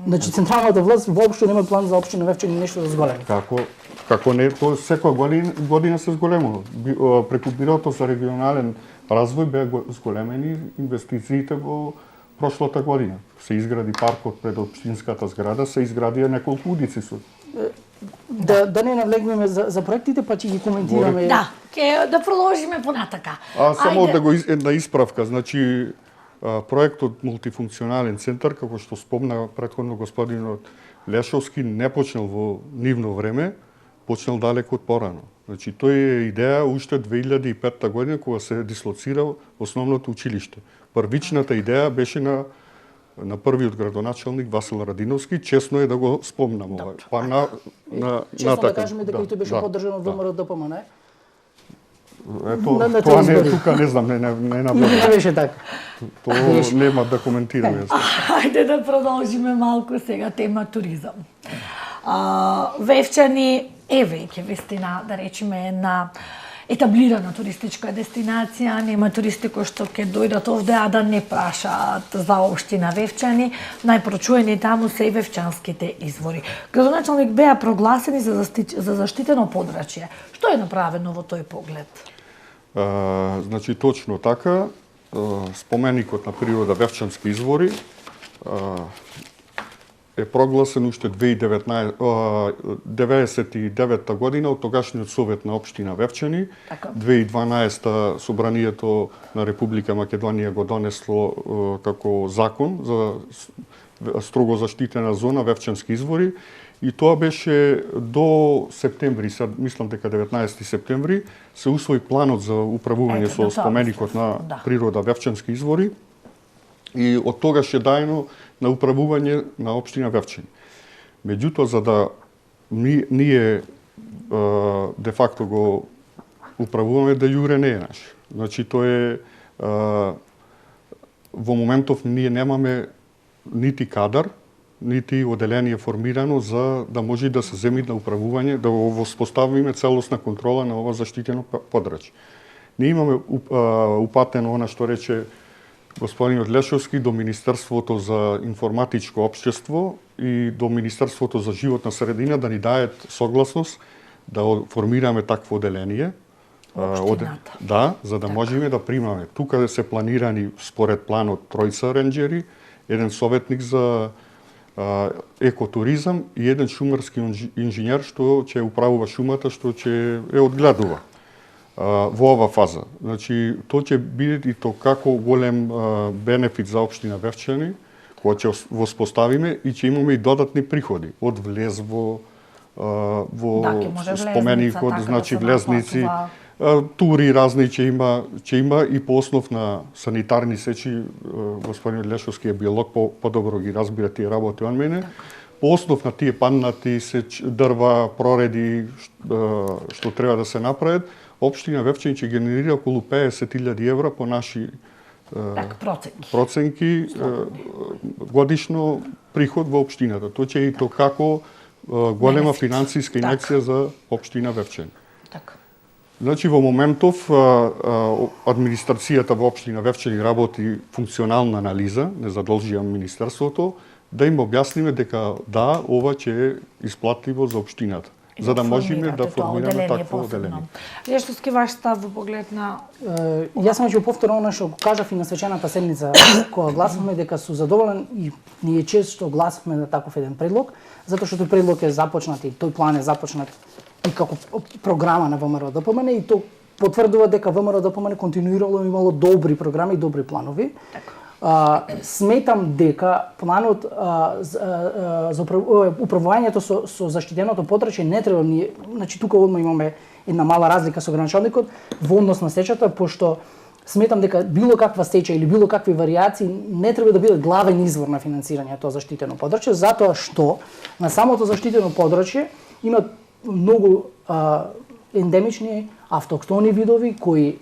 Значи централната власт воопшто нема план за општина Вевчани нешто да зголеми. Како не, тоа секоја година се зголемува. Преку Бирото за регионален развој беа зголемени инвестициите во прошлата година. Се изгради паркот пред општинската зграда, се изградија неколку улици со. Да не навлегнеме за проектите, па ќе ги коментираме. Да, ќе да продолжиме понатака. Само Ајде. една исправка, значи проектот мултифункционален центар, како што спомна претходно господинот Лешовски, не почнал во нивно време, почнал далеку од порано. Значи тој е идеја уште 2005 година кога се дислоцирал основното училиште. Првичната идеја беше на првиот градоначалник Васил Радиновски, честно е да го спомнам ова. Па Честно да кажеме дека и тој беше поддржан од ВМРО ДПМН, не? Ето, на тоа не избори. тука не знам, не Или наблюдам. не беше така? Тоа нема да коментираме. Ајде да продолжиме малку сега тема туризам. Вевчани е веќе вистина, да речеме, една етаблирана туристичка дестинација, нема туристи кои што ќе дојдат овде, а да не прашаат за општина Вевчани. Најпрочуени таму се и вевчанските извори. Градоначалник беа прогласени за заштитено подрачје. Што е направено во тој поглед? Значи точно така, споменикот на природа Вевчански извори е прогласен уште 1999 година од тогашниот совет на општина Вевчани. Така. 2012 собранието на Република Македонија го донесло како закон за строго заштитена зона Вевчански извори и тоа беше до септември, мислам дека 19 септември, се усвои планот за управување Ето, со споменикот на да. природа Вевчански извори и од тогаш е дајано на управување на општина Вевчани. Меѓутоа, за да ние де факто го управуваме, да јуре не е наш. Значи, тоа е во моментов ние немаме нити кадар, нити оделение формирано за да може да се земи на управување, да го воспоставиме целосна контрола на ова заштитено подрачје. Ние имаме упатено она што рече господинот Лешовски до Министерството за информатичко општество и до Министерството за животна средина да ни дајат согласност да формираме такво оделение. Општината. Да, за да можеме да примаме. Тука се планирани според планот тројца ренџери, еден советник за екотуризам и еден шумарски инженер што ќе управува шумата, што ќе е одгледува во ова фаза. Значи, тоа ќе биде и то како голем бенефит за општина Вевчани, кога ќе воспоставиме и ќе имаме и додатни приходи од влез во ќе може споменикот, влезница, значи така да се влезници, наплатува. тури разни ќе има и по основ на санитарни сечи, господин Лешовски е биолог, подобро ги разбира тие работи од мене. По основ на тие паднати дрва, прореди што треба да се направат, општина Вевчани ќе генерира околу 50.000 евра по наши проценки годишно приход во општината. Тоа ќе е и то како голема финансиска инекција за општина Вевчани. Така. Значи, во моментов, администрацијата во општина Вевчани работи функционална анализа, не задолжија Министерството, да им објасниме дека да, ова ќе е исплатливо за општината, за да можеме да формираме такво оделение. Лешовски, ваш став во поглед на... Јас само ќе повторам она што кажав и на свечената седница, кога гласавме дека су задоволен и ние често гласавме на таков еден предлог, затоа што тој предлог е започнат и тој план е започнат и како програма на ВМРО ДПМН и то потврдува дека ВМРО ДПМН континуирало имало добри програми и добри планови. Сметам дека планот за управувањето со заштитеното подрачје не треба ние, значи тука одма имаме една мала разлика со граначалникот во однос на сечата, пошто сметам дека било каква сеча или било какви варијации не треба да биде главен извор на финансирање тоа заштитено подрачје, затоа што на самото заштитено подрачје има многу ендемични автохтони видови кои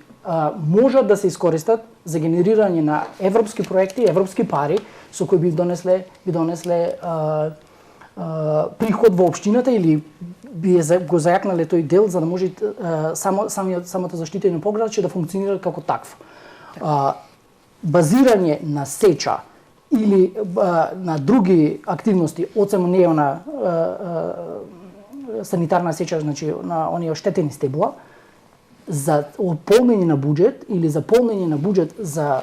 можат да се искористат за генерирање на европски проекти, европски пари со кои би донесле приход во општината или би го зајакнале тој дел за да може самата заштитено пограче да функционира како такво. Базирање на сеча или на други активности, освен не на санитарна сеча, значи на оние оштетени стебла, за полнење на буџет или за полнење на буџет за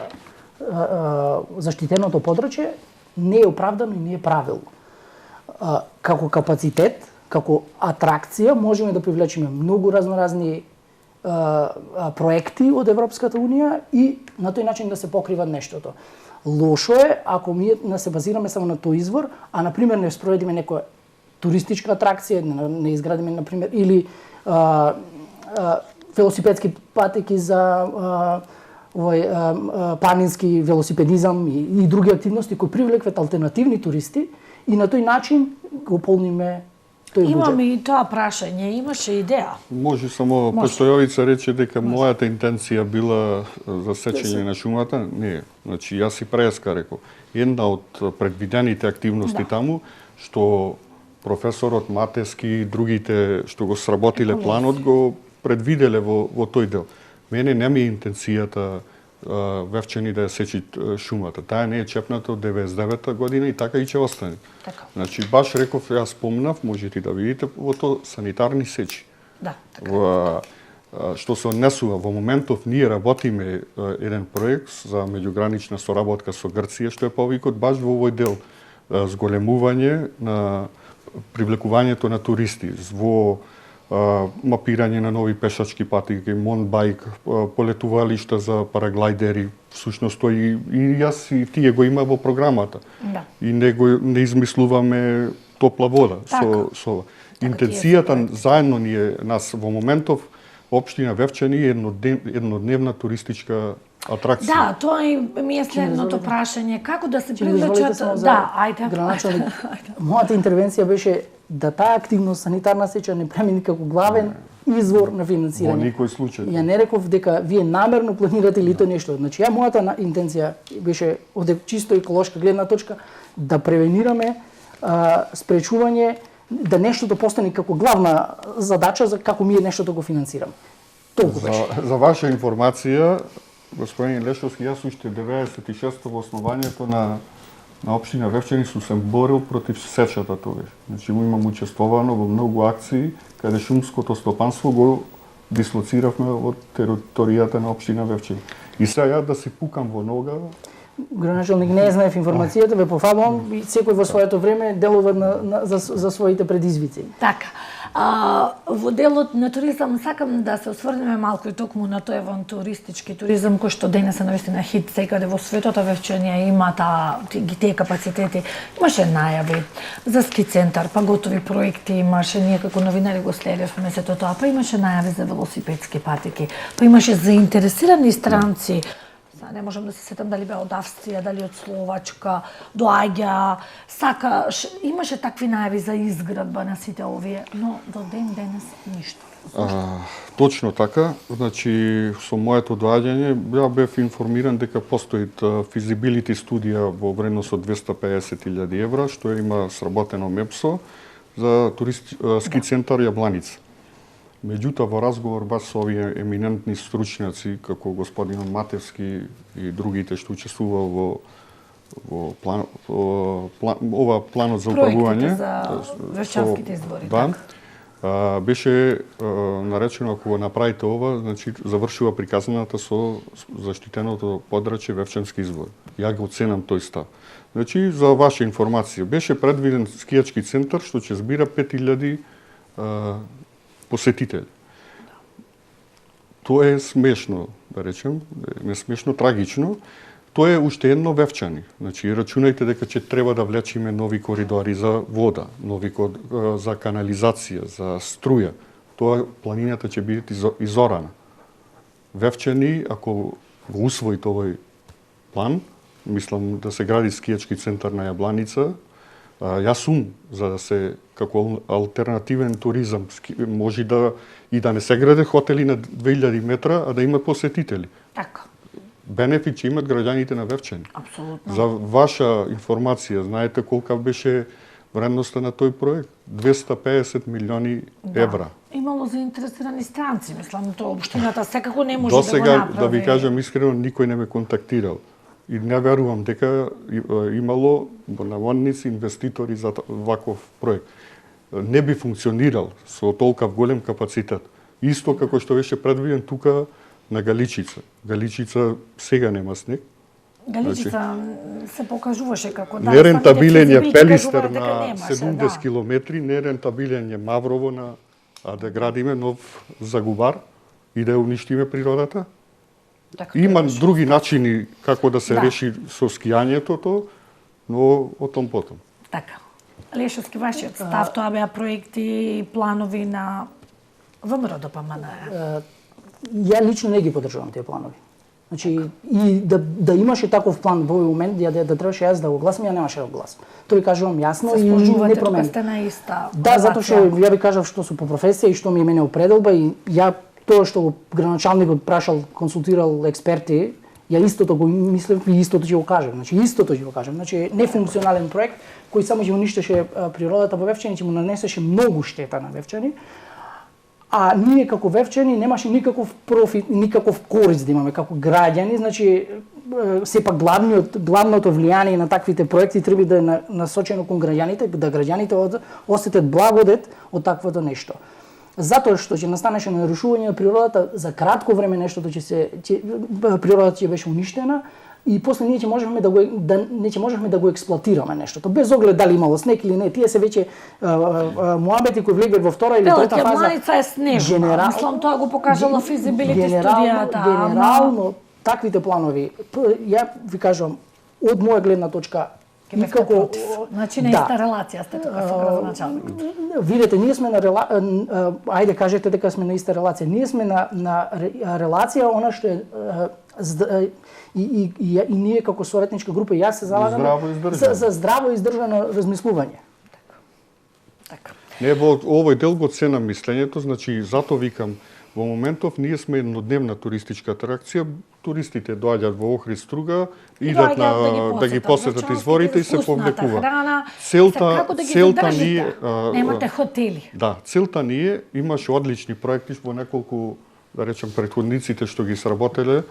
заштитеното подрачје не е оправдано и не е правилно. Како капацитет, како атракција можеме да привлечеме многу разноразни проекти од Европската унија и на тој начин да се покрива нештото. Лошо е ако ние не се базираме само на тој извор, а на пример не спроведиме некоја туристичка атракција, не изградиме на пример или велосипедски патеки за планински велосипедизам и други активности кои привлекват алтернативни туристи и на тој начин го полниме тој буџет. Имаме и тоа прашање, имаше идеја. Може само Постојовица рече дека мојата интенција била за сечење на шумата, не. Значи јас си преска рекол. Една од предвидените активности таму што професорот Матески и другите што го сработиле планот го предвиделе во тој дел. Мене не ми е интенцијата Вевчани да ја сечи шумата. Таа не е чепната од 99-та година и така и ќе остане. Така. Значи баш реков, јас спомнав, можете да видите во тоа санитарни сечи. Да, така. Што се однесува во моментов ние работиме еден проект за меѓугранична соработка со Грција, што е повикот баш во овој дел зголемување на привлекувањето на туристи во мапирање на нови пешачки патеки, монбајк, полетувалишта за параглајдери, всушност тој и јас и тие го има во програмата. Да. И не измислуваме топла вода со интенцијата заедно ние нас во моментов општина Вевчани е еднодневна туристичка атракција. Да, тоа ми е следното прашање, како да се привлечат ајде. Граначалник, мојата интервенција беше да таа активност санитарна сеча не премини како главен извор на финансирање. Во никој случај. Ја не реков дека вие намерно планирате или тоа нешто. Значи ја мојата интенција беше од чисто еколошка гледна точка да превенираме спречување да нештото постане како главна задача за како ние нештото го финансираме. Толку беше. За ваша информација, господин Лешовски, јас уште 96-то во основањето на општина Вевчани сум се борил против сечата тогаш. Значи имам учествувано во многу акции каде шумското стопанство го дислоциравме од територијата на општина Вевчани. И сега да се пукам во нога. Граначалник, не знаев информацијата, ве пофалувам и секој во своето време делува за своите предизвици. Така. Во делот на туризам сакам да се осврнеме малку и токму на тој авантуристички туризам кој што денес е навистина хит секаде во светот, Вевчанија има тие капацитети. Имаше најави за ски центар, па готови проекти имаше, ние како новинари го следевме сето тоа, па имаше најави за велосипедски патеки, па имаше заинтересирани странци. Не можам да се сетам дали беа од Австрија, дали од Словачка, доаѓа, имаше такви најави за изградба на сите овие, но до ден денес ништо. Точно така, значи со моето доаѓање ја бев информиран дека постои физибилити студија во вредност од 250.000 евра, што има сработено МЕПСО за ски центар Јабланица. Меѓутоа, во разговор баш со овие еминентни стручњаци, како господин Матевски и другите што учествува во планот за управување, за Вевчанските избори, беше наречено, ако го направите ова, значи завршува приказната со заштитеното подрачје Вевчански извор. Ја го оценам тој став. Значи, за ваша информација, беше предвиден скијачки центар што ќе збира 5.000 посетители. Тоа е смешно, да речем, не смешно, трагично. Тоа е уште едно Вевчани. Значи, рачунајте дека ќе треба да влечиме нови коридори за вода, за канализација, за струја. Тоа планината ќе биде изорана. Вевчани, ако го усвои овој план, мислам да се гради скијачки центар на Јабланица, јас сум за да се како алтернативен туризам може да и да не се граде хотели на 2000 метра, а да има посетители. Така. бенефит ќе имат граѓаните на Вевчани. Апсолутно. За ваша информација, знаете колка беше вредноста на тој проект? 250 милиони евра. Имало заинтересирани странци, мислам, тоа општината секако не може До да го сега, направи. да ви кажам искрено, никој не ме контактирал. И не верувам дека имало наводници инвеститори за ваков проект. Не би функционирал со толков голем капацитет. Исто како што беше предвиден тука на Галичица. Галичица сега нема снег. Галичица се покажуваше како да Нерентабилен е самите Пелистер кажуваат дека на немаше, 70 километри, нерентабилен е Маврово на да градиме нов загубар и да уништиме природата. Така, Има беше. други начини како да се Да. реши со скијањето, но о том потом. Така. Лешовски, вашиот став, тоа беа проекти и планови на ВМРО ДПМН. Ја лично не ги поддржувам тие планови. Значи, и да имаше таков план во овој момент, да требаше јас да го гласам, ја немаше да го гласам. Тоа ви кажувам јасно Се и не спожувате тука промени. сте на иста Да, затоа што формација. ја ви кажав што су по професија и што ми е мене определба и ја тоа што го градоначалникот прашал, консултирал експерти, ја истото го мислев и истото ќе го кажам. Значи истото ќе го кажам. Значи нефункционален проект кој само ќе уништеше природата во Вевчани, ќе му нанесеше многу штета на Вевчани. А ние како Вевчани немаше никаков профит, никаков корист да имаме како граѓани, значи сепак главното влијание на таквите проекти треба да е насочено кон граѓаните, да граѓаните осетат благодет од таквото нешто. Затоа што ќе настанеше нарушување на природата за кратко време нештото природата ќе беше уништена и после ние ќе можеме да го експлоатираме нештото без оглед дали имало снег или не. Тие се веќе муабети кои влегве во втора или трета фаза. Планица е снежна. Мислам тоа го покажала физибилити студијата. Генерално таквите планови, ја ви кажувам од моја гледна точка и како значи на иста релација сте тука со градоначалник. Видете, ние сме на ајде кажете дека сме на иста релација. Ние сме на релација она што е и ние како советничка група и јас се залагаме за здраво издржано размислување. Така. Не, во овој дел го ценам мислењето, значи затоа викам, во моментов ние сме еднодневна туристичка атракција, туристите доаѓаат во Охрид, Струга, идат да ги посетат изворите и се повлекуваат. Целта ни е немате хотели. Да, целта ни е, имаше одлични проекти во неколку, да речем, претходниците што ги сработеле,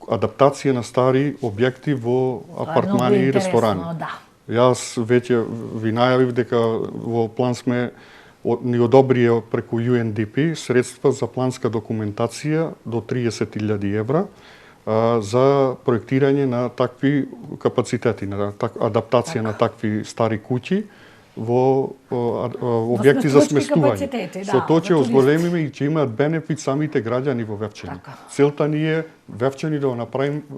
адаптација на стари објекти во апартмани и ресторани. Да. Јас веќе ви најавив дека во план сме ни одобрија преку UNDP средства за планска документација до 30.000 евра за проектирање на такви капацитети, на адаптација на такви стари куќи во објекти за сместување. Со тоа ќе озголемиме и ќе имаат бенефит самите граѓани во Вевчани. Целта ни е Вевчани да го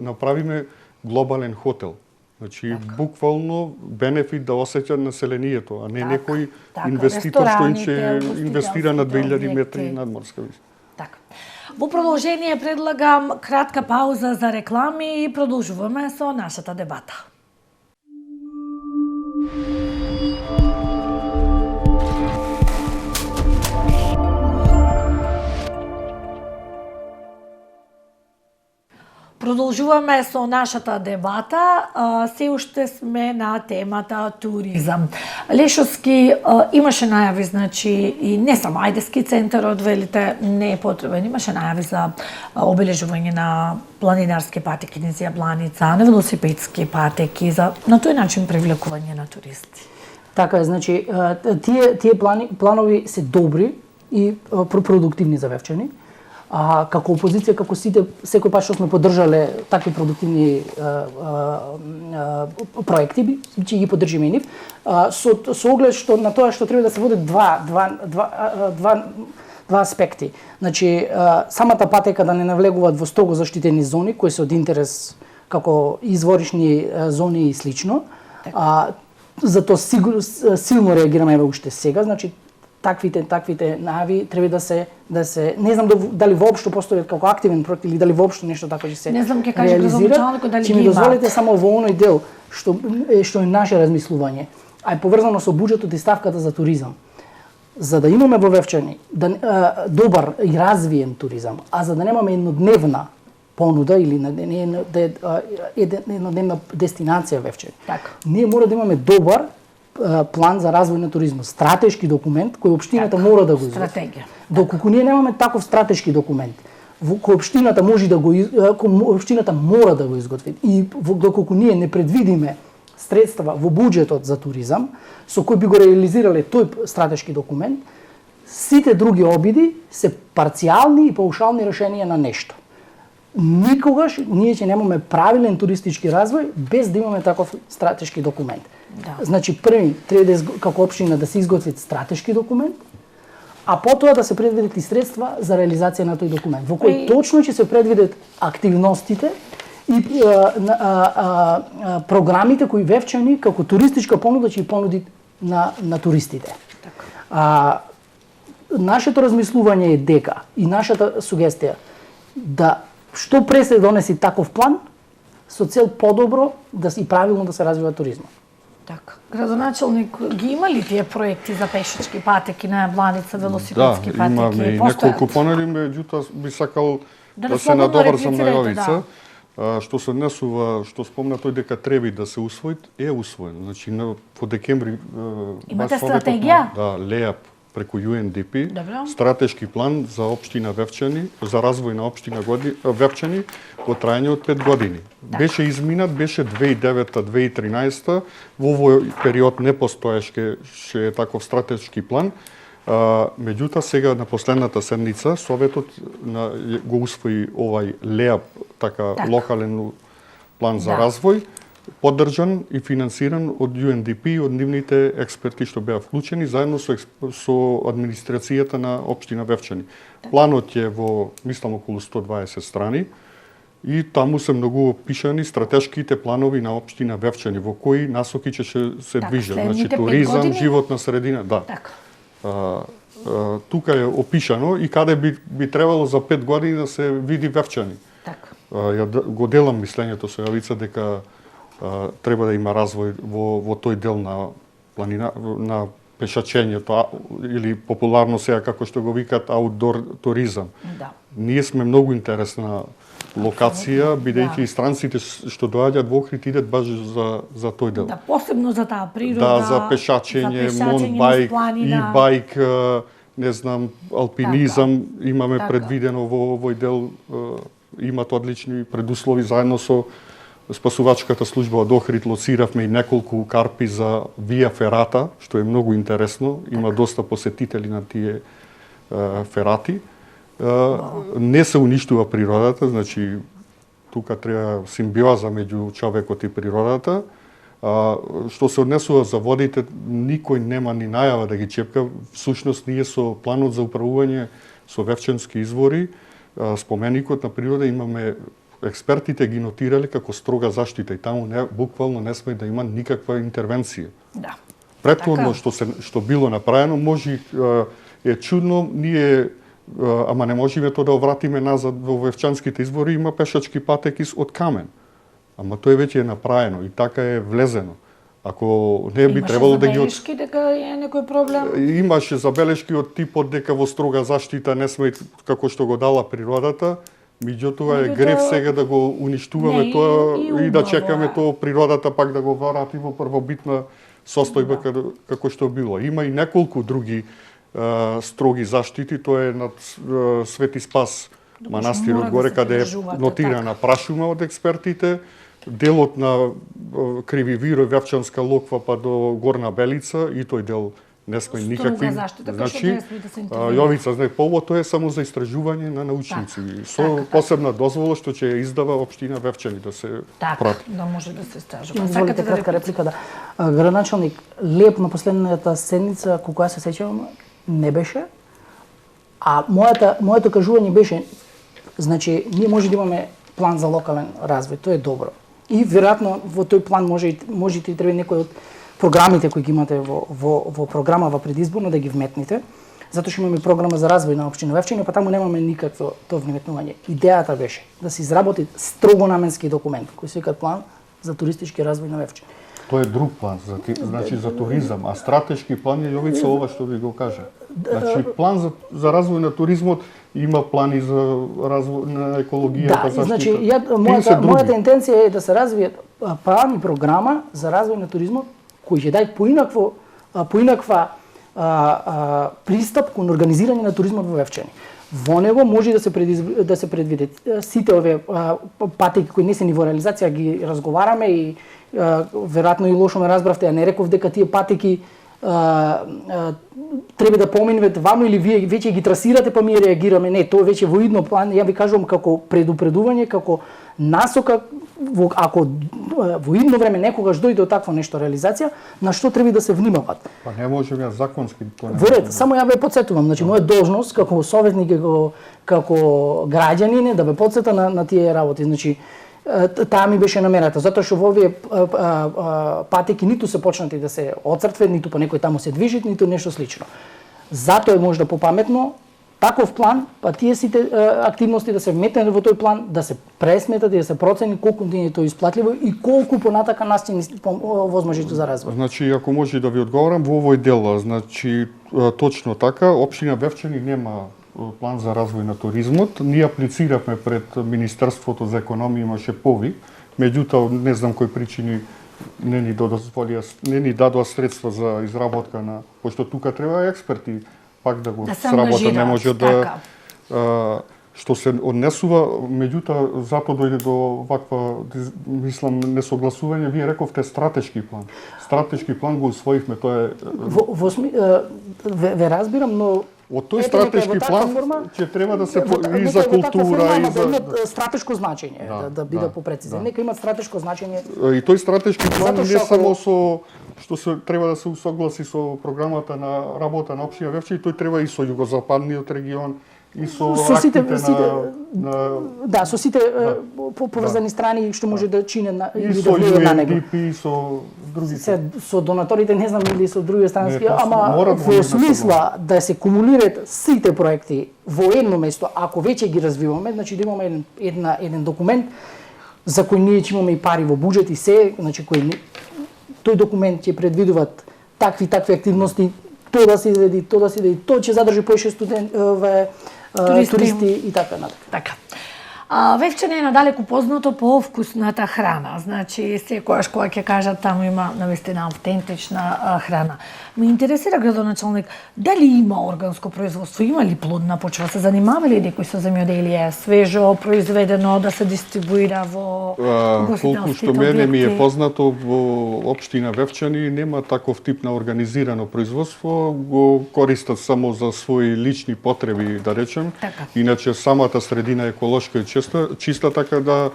направиме глобален хотел. Значи, буквално бенефит да осеќа населението, а не некој инвеститор што ќе инвестира на 2000 метри надморска висина. Така. Во продолжение предлагам кратка пауза за реклами и продолжуваме со нашата дебата. Продолжуваме со нашата дебата. Се уште сме на темата туризам. Лешовски имаше најави, значи, и не само Ајдески центарот, велите, не е потребен. Имаше најави за обележување на планинарски патеки низ Јабланица, на велосипедски патеки, за на тој начин привлекување на туристи. Така е, значи, тие планови се добри и продуктивни за Вевчани. Како опозиција, како сите, секој пат што сме поддржале такви продуктивни проекти, ќе ги поддржиме и нив, со оглед што на тоа што треба да се водат два аспекти. Значи, самата патека да не навлегуваат во строго заштитени зони, кои се од интерес како изворишни зони и слично. Затоа силно реагираме уште сега, значи таквите најави треба да се не знам дали воопшто постои како активен проект или дали воопшто нешто такво ќе се не знам ќе кажа градоначалникот дали ќе ми дозволите само во оној дел што е наше размислување, а е поврзано со буџетот и ставката за туризам. За да имаме во Вевчани добар и развиен туризам, а за да немаме еднодневна понуда или еднодневна дестинација Вевчани. Така. Ние мора да имаме добар план за развој на туризмот, стратешки документ кој општината Така. мора да го изготви. Стратегија. Доколку ние немаме таков стратешки документ, кој општината може да го општината мора да го изготви и доколку ние не предвидиме средства во буџетот за туризам со кој би го реализирале тој стратешки документ, сите други обиди се парцијални и паушални решенија на нешто. Никогаш ние ќе немаме правилен туристички развој без да имаме таков стратешки документ. Да. Значи први треба да како општина да се изготви стратешки документ, а потоа да се предвидат и средства за реализација на тој документ, во кој точно ќе се предвидат активностите и програмите кои Вевчани како туристичка понуда ќе понуди на туристите. Така. Нашето размислување е дека и нашата сугестија да што пред се донеси таков план со цел подобро да и правилно да се развива туризмот. Така. Градоначалник, ги има ли тие проекти за пешачки патеки на Јабланица, велосипедски патеки? Имаме и неколку понели, меѓутоа би сакал да се надобрзам на Јовица. Што се однесува, што спомна тој дека треба да се усвои, е усвоен. Значи во декември имате стратегија? Да, ЛЕАП преку UNDP, Добро. стратешки план за општина Вевчани, за развој на општина Вевчани во трајање од 5 години. Беше изминат, беше 2009-2013, во овој период не постоеше таков стратешки план. Меѓутоа сега на последната седница Советот го усвои овај ЛЕАП, така локален план за развој, поддржан и финансиран од UNDP и од нивните експерти што беа вклучени заедно со администрацијата на општина Вевчани. Планот е во, мислам, околу 120 страни и таму се многу опишани стратешките планови на општина Вевчани, во кои насоки ќе се движат. Значи туризам, животна средина, да. Така. Тука е опишано и каде би требало за 5 години да се види Вевчани. Така. Го делам мислењето со Јовица дека треба да има развој во тој дел на планина, на пешачењето или популарно сега како што го викаат аутдор туризам. Да. Ние сме многу интересна локација, бидејќи и странците што доаѓаат во Охрид идат баш за тој дел. Да, посебно за таа природа. Да, за пешачење, монбајк, и бајк, не знам, алпинизам, имаме предвидено во овој дел, имат одлични предуслови заедно со спасувачката служба од Охрид лоциравме и неколку карпи за Вија Ферата, што е многу интересно, има доста посетители на тие ферати. Не се уништува природата, значи тука треба симбиоза меѓу човекот и природата. Што се однесува за водите, никој нема ни најава да ги чепка. Всушност ние со планот за управување со Вевчански извори, споменикот на природа имаме експертите ги нотирале како строга заштита и таму буквално не сме да има никаква интервенција. Да. Претходно што било направено, може е чудно, ние ама не можеме тоа да вратиме назад во Вевчанските извори, има пешачки патеки од камен. Ама тоа веќе е направено и така е влезено. Ако не би требало да ги забелешки дека е некој проблем? Имаше забелешки од типот дека во строга заштита не сме како што го дала природата, меѓутоа е грев сега да го уништуваме тоа и да чекаме тоа природата пак да го врати во првобитна состојба како што било. Има и неколку други строги заштити, тоа е над Свети Спас манастирот горе каде е нотирана прашума од експертите, делот на Криви Виро и Вевчанска локва па до Горна Белица и тој дел не сме никакви. Значи, Јовица, знај, тоа е само за истражување на научници. Со посебна дозвола што ќе издава општина Вевчани да се прати. Да може да се истражува. Изволите кратка реплика, да. Градоначалник, леп на последната седница, кога се сеќавам, не беше. А моето кажување беше, значи, ние може да имаме план за локален развој, тоа е добро. И веројатно во тој план може и треба некој од програмите кои ги имате во програмава предизборно да ги вметните, затоа што имаме програма за развој на општина Вевчани, па таму немаме никакво тоа вметнување. Идејата беше да се изработи строго наменски документ кој се вика план за туристички развој на Вевчани. Тоа е друг план, значи за туризам, а стратешки план е Јовица ова што ви го кажа. Значи план за развој на туризмот има плани за развој на екологијата, да, значи мојата интенција е да се развие план и програма за развој на туризмот кој ќе даде поинаква пристап кон организирање на туризмот во Вевчани. Во него може да се предвидат сите овие патеки кои не се ни во реализација, ги разговараме и веројатно и лошо ме разбравте, ја не реков дека тие патеки треба да поминуват ваму или вие веќе ги трасирате па ми реагираме. Не, тоа веќе во идно план, ја ви кажувам како предупредување, како насока, ако во идно време некогаш дојде од такво нешто реализација, на што треба да се внимават. Па не можеме законски тоа. Во ред, само ја ве потсетувам, значи моја должност како советник и како граѓанин е да ве потсета на тие работи. Значи таа ми беше намерата, затоа што во овие патеки ниту се почнати да се оцртве, ниту по некој таму се движи, ниту нешто слично. Затоа е можда попаметно таков план, па тие сите активности да се вметнат во тој план, да се пресметат и да се процени колку е тоа исплатливо и колку понатака настани возможности за развој. Значи, ако може да ви одговорам во овој дел, значи точно така, општина Вевчани нема план за развој на туризмот. Ние аплициравме пред Министерството за економија, имаше повик, меѓутоа не знам кои причини не ни дадоа средства за изработка на, пошто тука треба експерти пак да го сработат, не може да што се однесува, меѓутоа затоа дојде до ваква, мислам, несогласување. Вие рековте стратешки план. Стратешки план го усвоивме, тоа е ве разбирам, но од тој стратешки план ќе треба да се и за култура и за стратешко значење, да биде попрецизен. Нека има стратешко значење. И тој стратешки план не само со што се треба да се усогласи со програмата на работа на општина Вевчани, тој треба и со југозападниот регион и со сите да, со сите поврзани страни што може да чине или да влијат на него. И со другите. Со донаторите не знам или со други странски, ама во смисла да се кумулираат сите проекти во едно место, ако веќе ги развиваме, значи да имаме еден документ за кој ние ќе имаме и пари во буџет и се, значи тој документ ќе предвидуваат такви активности, тоа да се изведи, тоа ќе задржи поише туристи и така натаму. Така. Вевчани е надалеку познато по вкусната храна. Значи, секојаш кога ќе кажат таму има навистина автентична храна. Ме интересира, градоначалник, дали има органско производство, има ли плодна почва, се занимава ли некој со земјоделие, свежо произведено да се дистрибуира во гостителските колку што мене ми е познато, во општина Вевчани нема таков тип на организирано производство, го користат само за своји лични потреби, да речем. Така. Иначе самата средина е еколошка и чиста, така да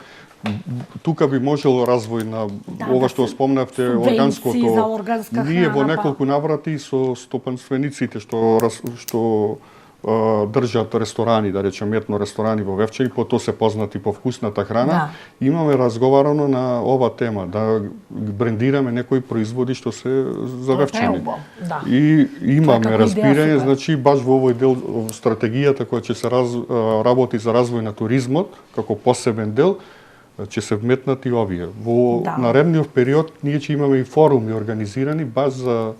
тука би можело развој на ова што спомнавте, органското. Ние во неколку наврати со стопанствениците што држат ресторани, да речем етно ресторани во Вевчани, по тоа се познати по вкусната храна, имаме разговарано на ова тема, да брендираме некои производи што се за Вевчани. И имаме разбирање, значи баш во овој дел стратегијата која ќе се работи за развој на туризмот, како посебен дел, ќе се вметнат и овие. Во наредниот период ние ќе имаме и форуми организирани баш за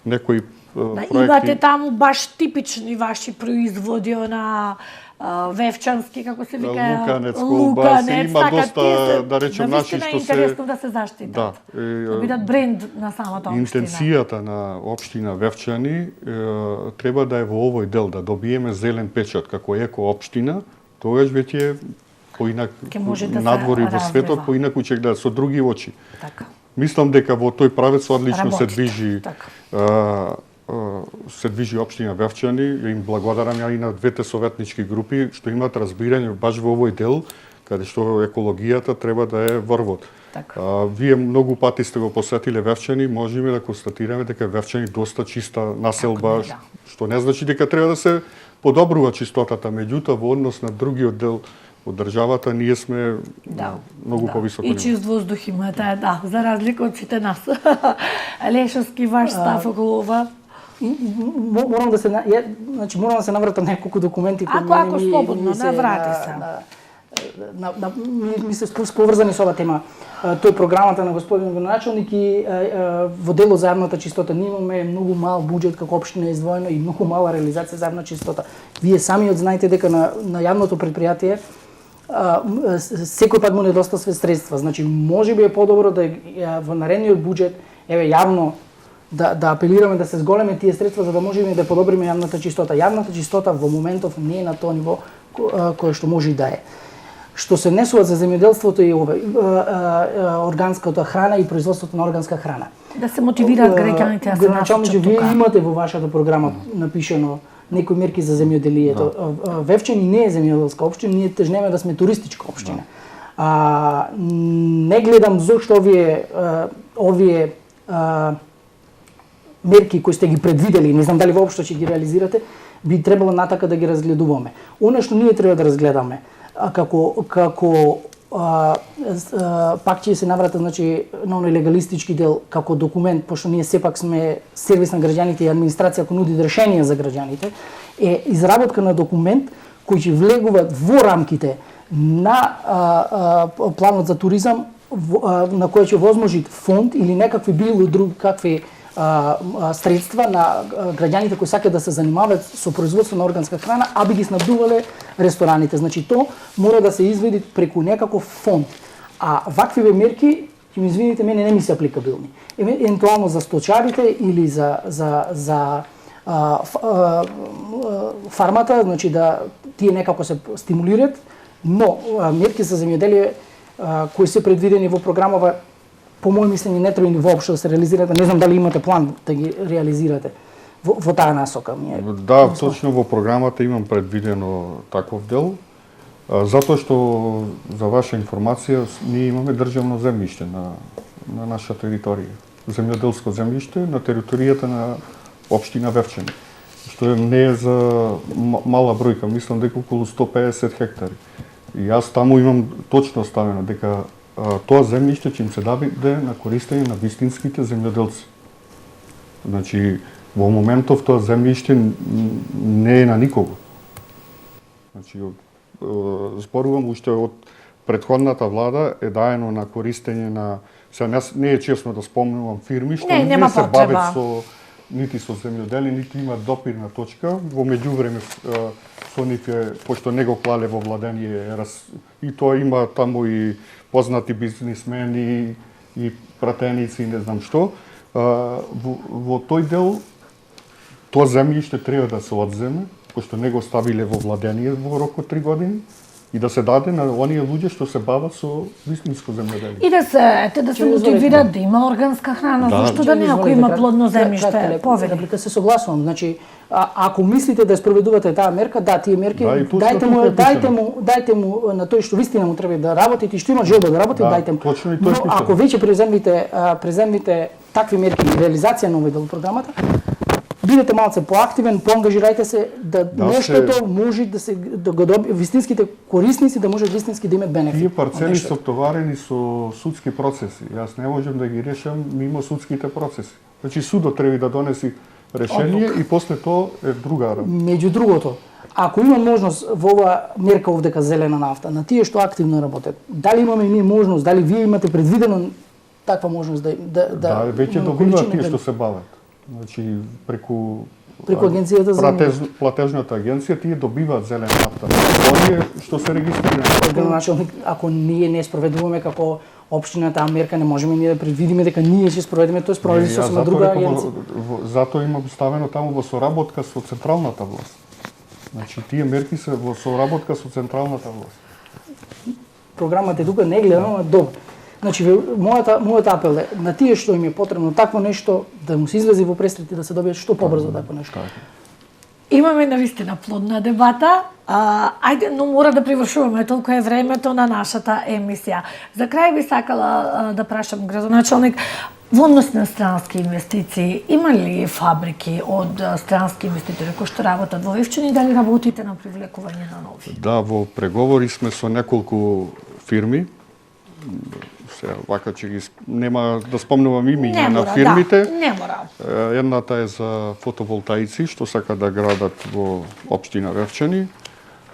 некои проекти. Имате таму баш типични ваши производи на вевчански, како се вика, луканец, има доста, да речем, наши што се... интересно да се заштитат, да бидат бренд на самата општина. Интенцијата на општина Вевчани треба да е во овој дел, да добиеме зелен печат како еко-општина, тогаш веќе поинак надвори во светот, поинаку ќе гледат со други очи. Така. Мислам дека во тој правец одлично се движи општина Вевчани, им благодарам ја и на двете советнички групи што имаат разбирање баш во овој дел каде што екологијата треба да е врвот. Вие многу пати сте го посетиле Вевчани, можеме да констатираме дека Вевчани доста чиста населба, што не значи дека треба да се подобрува чистотата, меѓутоа во однос на другиот дел од државата ние сме многу повисоко ниво. И чист воздух имате, за разлика од сите нас. Лешовски, ваш став околу ова? Морам да се навратам неколку документи кои ако слободно, наврати се. ми се поврзани со оваа тема. Тој програмата на господин градоначалник и во делот за јавната чистота ние имаме многу мал буџет како општина издвоено и многу мала реализација за јавна чистота. Вие самиот знаете дека на јавното претпријатие секој пат му недостасве средства. Значи можеби е подобро да во наредниот буџет јавно да апелираме да се зголеме тие средства за да можеме да подобриме јавната чистота. Јавната чистота во моментов не е на тоа ниво кое што може и да е. Што се несува за земјоделството и органската храна и производството на органска храна. Да се мотивираат граѓаните да се насочат тука. Вие имате во вашата програма напишено некои мерки за земјоделието. Вевчани не е земјоделска општина, ние тежнеме да сме туристичка општина. Не гледам зошто овие мерки кои сте ги предвидели, не знам дали воопшто ќе ги реализирате, би требало натака да ги разгледуваме. Она што ние треба да разгледаме, како пак ќе се наврата значи на оној легалистички дел како документ, пошто ние сепак сме сервис на граѓаните и администрација која нуди решенија за граѓаните, е изработка на документ кој ќе влегува во рамките на планот за туризам на кој ќе возможи фонд или некакви било друг какви средства на граѓаните кои сакаат да се занимаваат со производство на органска храна, а би ги снабдувале рестораните. Значи тоа мора да се изведи преку некаков фонд. А ваквиве мерки, ќе ми извините, мене не ми се апликабилни. Евентуално за сточарите или за фармата, значи да тие некако се стимулираат, но мерки за земјоделие кои се предвидени во програмава по моје мислење не треба ни воопшто да се реализирате. Не знам дали имате план да ги реализирате во таа насока. Да, точно во програмата имам предвидено таков дел. Затоа што за ваша информација ние имаме државно земјиште на наша територија. Земјоделско земјиште на територијата на општина Вевчани, што не е за мала бројка, мислам дека околу 150 хектари. И јас таму имам точно ставено дека тоа земјиште ќе им се даде на користење на вистинските земјоделци. Значи, во моментов тоа земјиште не е на никого. Значи, зборувам уште од претходната влада е даено на користење на... Сега не е честно да спомнувам фирми што не се бават нити со земјоделие, нити имаат допирна точка. Во меѓувреме со нив пошто не го клале во владение и тоа има таму и познати бизнисмени и пратеници и не знам што. Во тој дел тоа земјиште треба да се одземе, пошто не го ставиле во владение во рок од 3 години и да се даде на оние луѓе што се бават со вистинско земјоделие. И да се мотивираат да има органска храна, зашто да не ако има плодно земјиште, повели. Се согласувам, значи ако мислите да спроведувате таа мерка, да, тие мерки, дајте му на тој што вистина му треба да работи и што има желба да работи, дајте му. Но ако веќе преземвите такви мерки и реализација на овој дел програмата, бидете малце поактивен, поангажирајте се да нештото може да го доби вистинските корисници да можат вистински да имат бенефит. Тие парцели се оптоварени со судски процеси. Јас не можам да ги решам мимо судските процеси. Значи судот треба да донеси решение и после тоа е друга работа. Меѓу другото, ако има можност во оваа мерка овдека зелена нафта, на тие што активно работат, дали имаме ние можност, дали вие имате предвидено таква можност да веќе добиваат тие што се бават. Значи преку агенцијата за платежната агенција тие добиваат зелена нафта. Оние што се регистрирани. Градоначалник, ако ние не спроведуваме како општина таа мерка, не можеме ние да предвидиме дека ние ќе спроведеме, тоа спроведи со сама друга агенција. Затоа имам ставено таму во соработка со централната власт. Значи тие мерки се во соработка со централната власт. Програмата е тука не гледам, но добро. Значи, мојот апел е на тие што им е потребно такво нешто, да му се излези во престрет и да се добијат што побрзо такво нешто. Имаме навистина плодна дебата. Ајде, но мора да привршуваме, толку е времето на нашата емисија. За крај би сакала да прашам градоначалник, во однос на странски инвестиции, има ли фабрики од странски инвеститори кои што работат во Вевчани, дали работите на привлекување на нови? Да, во преговори сме со неколку фирми. Сега, вака че ги нема да спомнувам имиња на фирмите. Да, не мора. Едната е за фотоволтаици што сака да градат во општина Вевчани.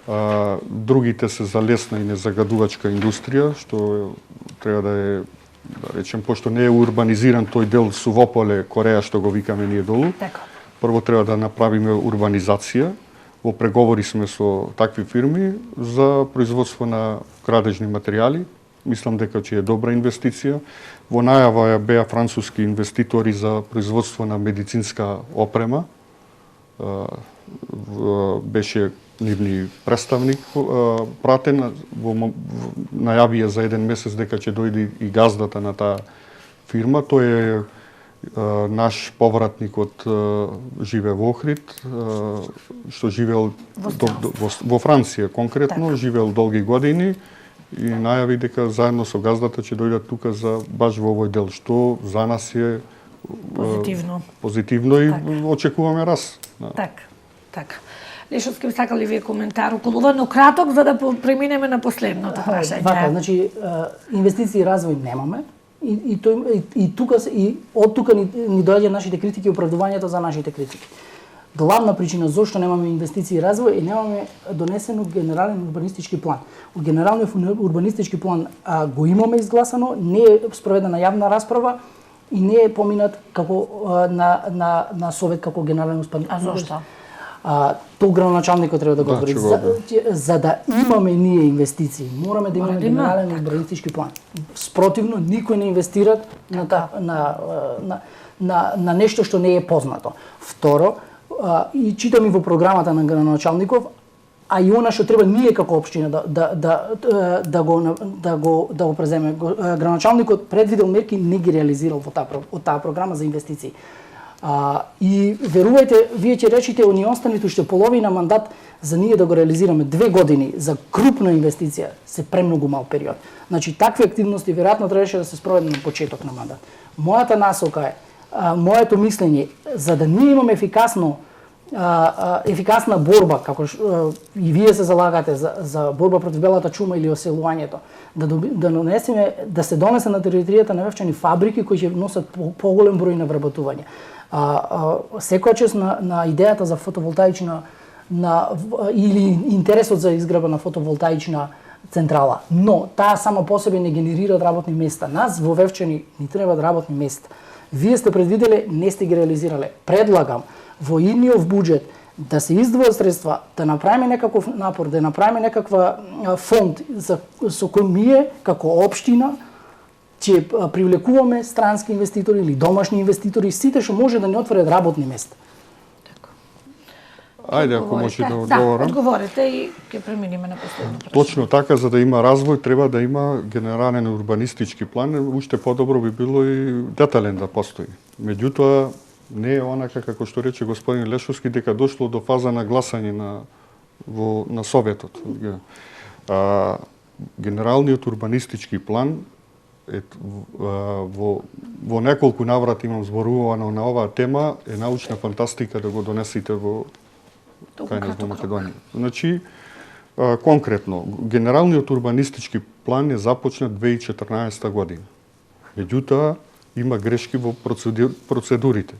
другите се за лесна и незагадувачка индустрија, што треба да е, да речем, пошто не е урбанизиран тој дел Сувополе, Кореја, што го викаме ние долу. Така. Прво треба да направиме урбанизација. Во преговори сме со такви фирми за производство на градежни материјали. Мислам дека ќе е добра инвестиција. Во најава беа француски инвеститори за производство на медицинска опрема. Беше нивни представник пратен, најавија за еден месец дека ќе дојде и газдата на таа фирма. Тој е наш повратник од живе во Охрид, што живеел во Франција конкретно, живеел долги години и најави дека заедно со газдата ќе дојдат тука за баш во овој дел, што за нас е позитивно и очекуваме раст. Така. Нешто би сакали вие коментар околу ова, но краток за да преминеме на последното прашање. Вака, значи инвестиции и развој немаме. И од тука ни доаѓаат нашите критики и оправдувањето за нашите критики. Главна причина зошто немаме инвестиции и развој е немаме донесено генерален урбанистички план. Од генералниот урбанистички план го имаме изгласано, не е спроведена јавна расправа и не е поминат како на совет како генерален урбанистички. А зошто? Тоа градоначалникот треба да го одбори. За да имаме ние инвестиции, мораме да имаме генерален урбанистички план. Спротивно, никој не инвестира на нешто што не е познато. Второ, и читам и во програмата на градоначалников, а и она што треба ние како општина да го преземе. Градоначалникот предвидел мерки, не ги реализирал во таа програма за инвестиции. И верувајте, вие ќе речите они останите уште половина мандат за ние да го реализираме 2 години за крупна инвестиција се премногу мал период. Значи такви активности веројатно требаше да се спроведат на почеток на мандат. Мојата насока е, моето мислење, за да ние имаме ефикасна борба, како и вие се залагате за борба против белата чума или оселувањето, да се донесе на територијата на Вевчани фабрики кои ќе носат поголем број на вработување. Секогаш на идејата за фотоволтаична или интересот за изградба на фотоволтаична централа, но таа сама по себе не генерира работни места. Нас во Вевчани ни требаат работни места. Вие сте предвиделе, не сте ги реализирале. Предлагам во идниот буџет да се издвојат средства, да направиме некаков напор, да направиме некаква фонд со кој ние како општина ќе привлекуваме странски инвеститори или домашни инвеститори, сите што може да ни отворат работни места. Ајде, ако може да одговорам. Да, одговорете и ќе преминеме на последно прашање. Точно така, за да има развој, треба да има генерален урбанистички план, уште подобро би било и детален да постои. Меѓутоа, не е онака како што рече господин Лешовски, дека дошло до фаза на гласање на Советот. Генералниот урбанистички план во неколку наврати имам зборувано на оваа тема, е научна фантастика да го донесете во Македонија. Значи, конкретно, генералниот урбанистички план е започнат 2014 година. Меѓутоа, има грешки во процедурите.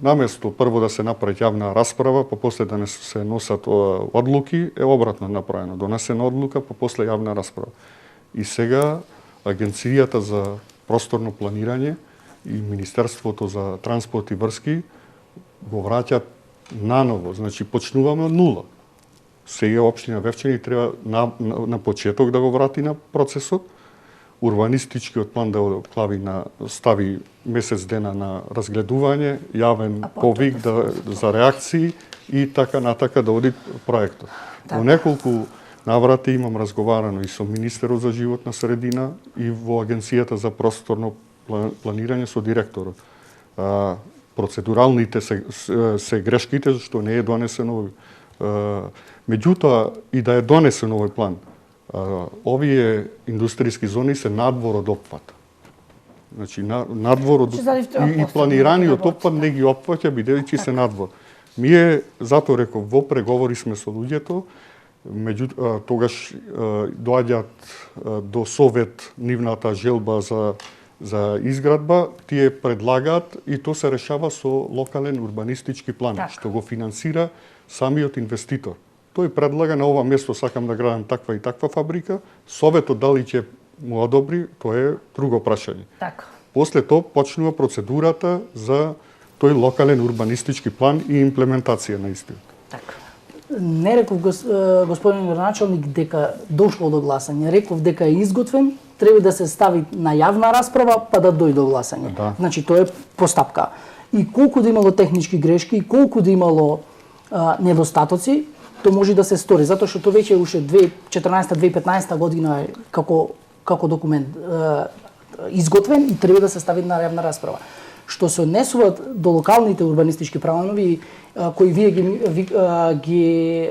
Наместо прво да се направи јавна расправа, па после да не се носат одлуки, е обратно направено. Донесена одлука, па после јавна расправа. И сега Агенцијата за просторно планирање и Министерството за транспорт и врски го враќаат наново. Значи, почнуваме од нула. Сега општина Вевчани треба на почеток да го врати на процесот. Урбанистичкиот план да стави месец дена на разгледување, јавен повик за реакции и така натака да оди проектот. Во неколку наврати имам разговарано и со министерот за животна средина и во Агенцијата за просторно планирање со директорот. Процедуралните се грешките што не е донесено. Меѓутоа и да е донесен овој план, овие индустријски зони се надвор од опфат. Значи надвор од и планираниот опфат не ги опфаќа бидејќи се надвор. Ние затоа реков во преговори сме со луѓето, тогаш доаѓаат до совет нивната желба за изградба, тие предлагаат и то се решава со локален урбанистички план, што го финансира самиот инвеститор. тој предлага на ова место сакам да градам таква и таква фабрика, советот дали ќе му одобри, тоа е друго прашање. Така. После тоа почнува процедурата за тој локален урбанистички план и имплементација на истиот. Така. Не реков господин градоначалник дека дошло до гласање, реков дека е изготвен, треба да се стави на јавна расправа па да дојде до гласање. Да. Значи тоа е постапка. И колку да имало технички грешки, и колку да имало недостатоци, тоа може да се стори, затоа што тоа веќе уште 2014-2015 година е како документ изготвен и треба да се стави на јавна расправа. Што се однесува до локалните урбанистички планови кои вие ги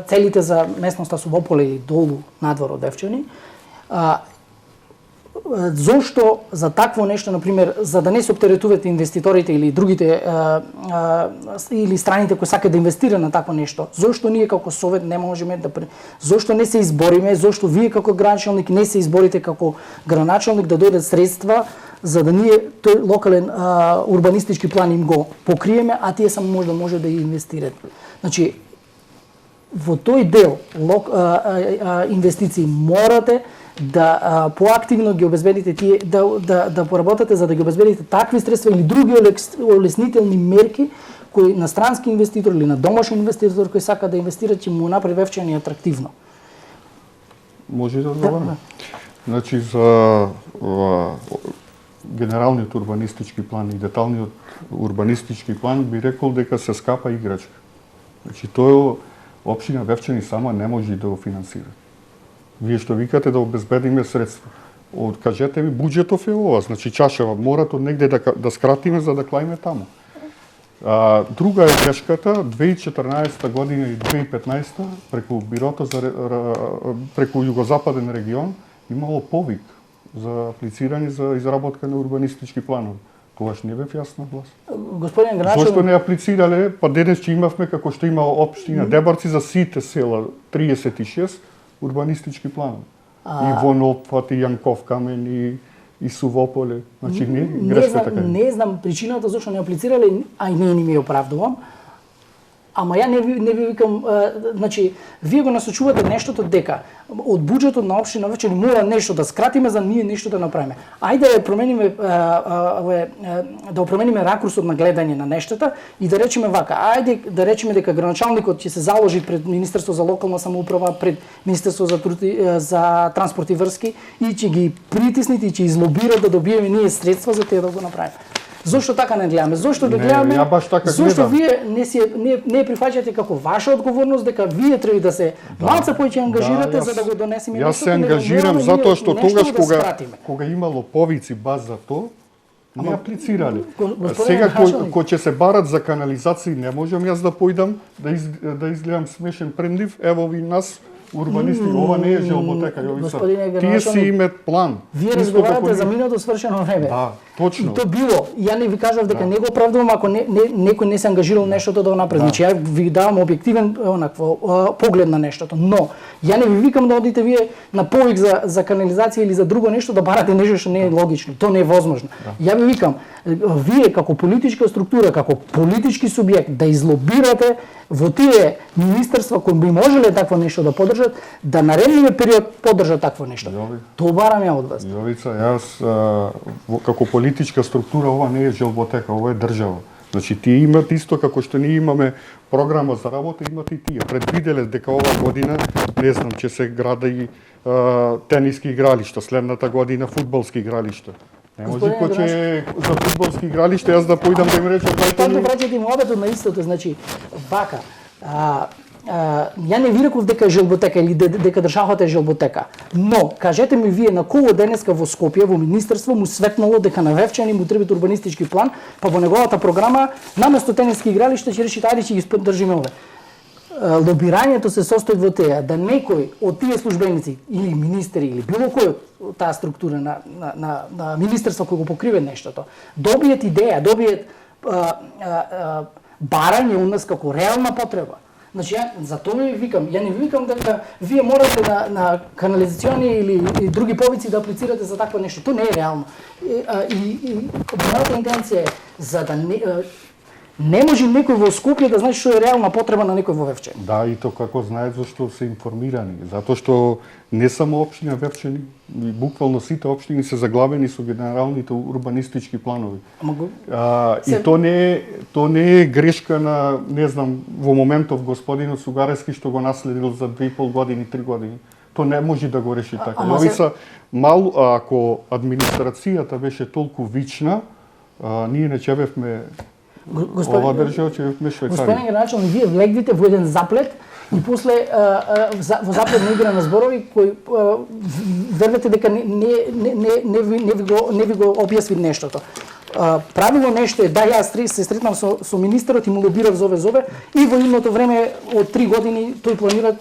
целите за местноста Сувополе или долу надвор од Девчани, зошто за такво нешто, например, за да не се оптеретуваат инвеститорите или другите или страните кои сакаат да инвестираат на такво нешто, зошто ние како совет не можеме да зошто не се избориме, зошто вие како градоначалник не се изборите како градоначалник да дојдат средства за да ние тој локален урбанистички план им го покриеме, а тие само може да инвестираат. Значи, во тој дел инвестиции морате да поактивно ги обезбедите тие, да поработате за да ги обезбедите такви средства или други олеснителни мерки кои на странски инвеститор или на домашен инвеститор кој сака да инвестира, ќе му направи Вевчани атрактивно. Може да одговорам? Значи за генералниот урбанистички план и деталниот урбанистички план би рекол дека се скапа играчка. Значи тоа општина Вевчани сама не може да го финансира. Вие што викате да обезбедиме средства. Кажете ми, буџетов е ова, значи чашава, морат од негде да скратиме за да клаиме таму. Друга е грешката, 2014 година и 2015 преку бирото преку југозападен регион имало повик за аплицирање за изработка на урбанистички планови. Тогаш не бев јас на глас. Господин градоначалник, Зошто не аплицирале? Па денес ќе имавме како што има општина Дебарци за сите села 36 урбанистички планови. И Вонопфат, и Јанков камен, и Сувополе. Значи не грешката кај. Не знам причината зашто не аплицирале, а и не ми ја оправдувам. Ама ја не ви викам, значи, вие го насочувате нештото дека од буџетот на општина Вевчани мора нешто да скратиме за ние нешто да направиме. Ајде да промениме ракурсот на гледање на нештата и да речеме вака, ајде да речеме дека градоначалникот ќе се заложи пред Министерство за локална самоуправа, пред Министерство за транспорт и врски и ќе ги притисните и ќе излобира да добиеме ние средства за тие да го направиме. Зошто така не гледаме? Зошто да гледаме? Ја баш така зошто гледам. вие не прифаќате како ваша одговорност дека вие треба да се малце повеќе ангажирате за да го донесеме нешто? Јас се него ангажирам ние затоа што нешто тогаш да кога имало повици баз за тоа, не аплицирале. Господин Сега градоначалник, кој ќе се барат за канализации, не можам јас да појдам да изгледам смешен прендив, ево ви нас урбанисти, ова не е желботека, господине тие си градоначалник, имат план. Вие Исто разговарате како за минато свршено време. Да, точно. И то било. Ја не ви кажав дека не го оправдувам ако некој не се ангажирал нештото да го направи. Значи ја ви давам објективен поглед на нештото, но ја не ви викам да одите вие на повик за канализација или за друго нешто да барате нешто што не е логично. То не е возможно. Ја ви викам, вие како политичка структура, како политички субјект да излобирате во тие министерства кои би можеле такво нешто да поддржат, да наредниот период поддржат такво нешто. Тоа барам ја од вас. Јовица, јас како политичка структура ова не е желботека, ова е држава. Значи тие имат исто како што ние имаме програма за работа, имат и тие. Предвиделе дека ова година, не знам, ќе се гради тениски игралишта, следната година фудбалски игралишта. Не може кој ќе за фудбалски игралишта јас да појдам да им речам Тоа да враќате им обетот на истото, значи вака. Ја не ви реков дека е желботека или дека државата е желботека. Но кажете ми вие на кого денеска во Скопје во министерство му светнало дека на Вевчани му треба урбанистички план, па во неговата програма наместо тениски игралишта ќе реши ајде ќе ги поддржиме овде. Лобирањето се состои во теја да некој од тие службеници или министри или било кој од таа структура на министерство кој го покриве нештото, добиет идеја, добиет барање од нас како реална потреба. Значи, за тоа ви викам, ја не ви викам дека вие морате на канализациони или други повици да аплицирате за такво нешто. Тоа не е реално. И мојата интенција е за да не Не може некој во Скопје да знае што е реална потреба на некој во Вевчани. Да, и то како знаат зашто се информирани. Затоа што не само општина Вевчани, буквално сите општини се заглавени со генералните урбанистички планови. И то не е грешка на, не знам, во моментов господинот Сугарески што го наследил за 2,5 години, 3 години. То не може да го реши така. Ако администрацијата беше толку вична, ние не чевевме ова држава, чевевме Швајцарија. Господин градоначалник, вие влегвите во еден заплет и после во заплетна игра на зборови кој вервате дека не ви го објасни нештото. Правилно нешто е да јас се сретнам со министерот и му лобирав за ове и во идното време од 3 години тој планира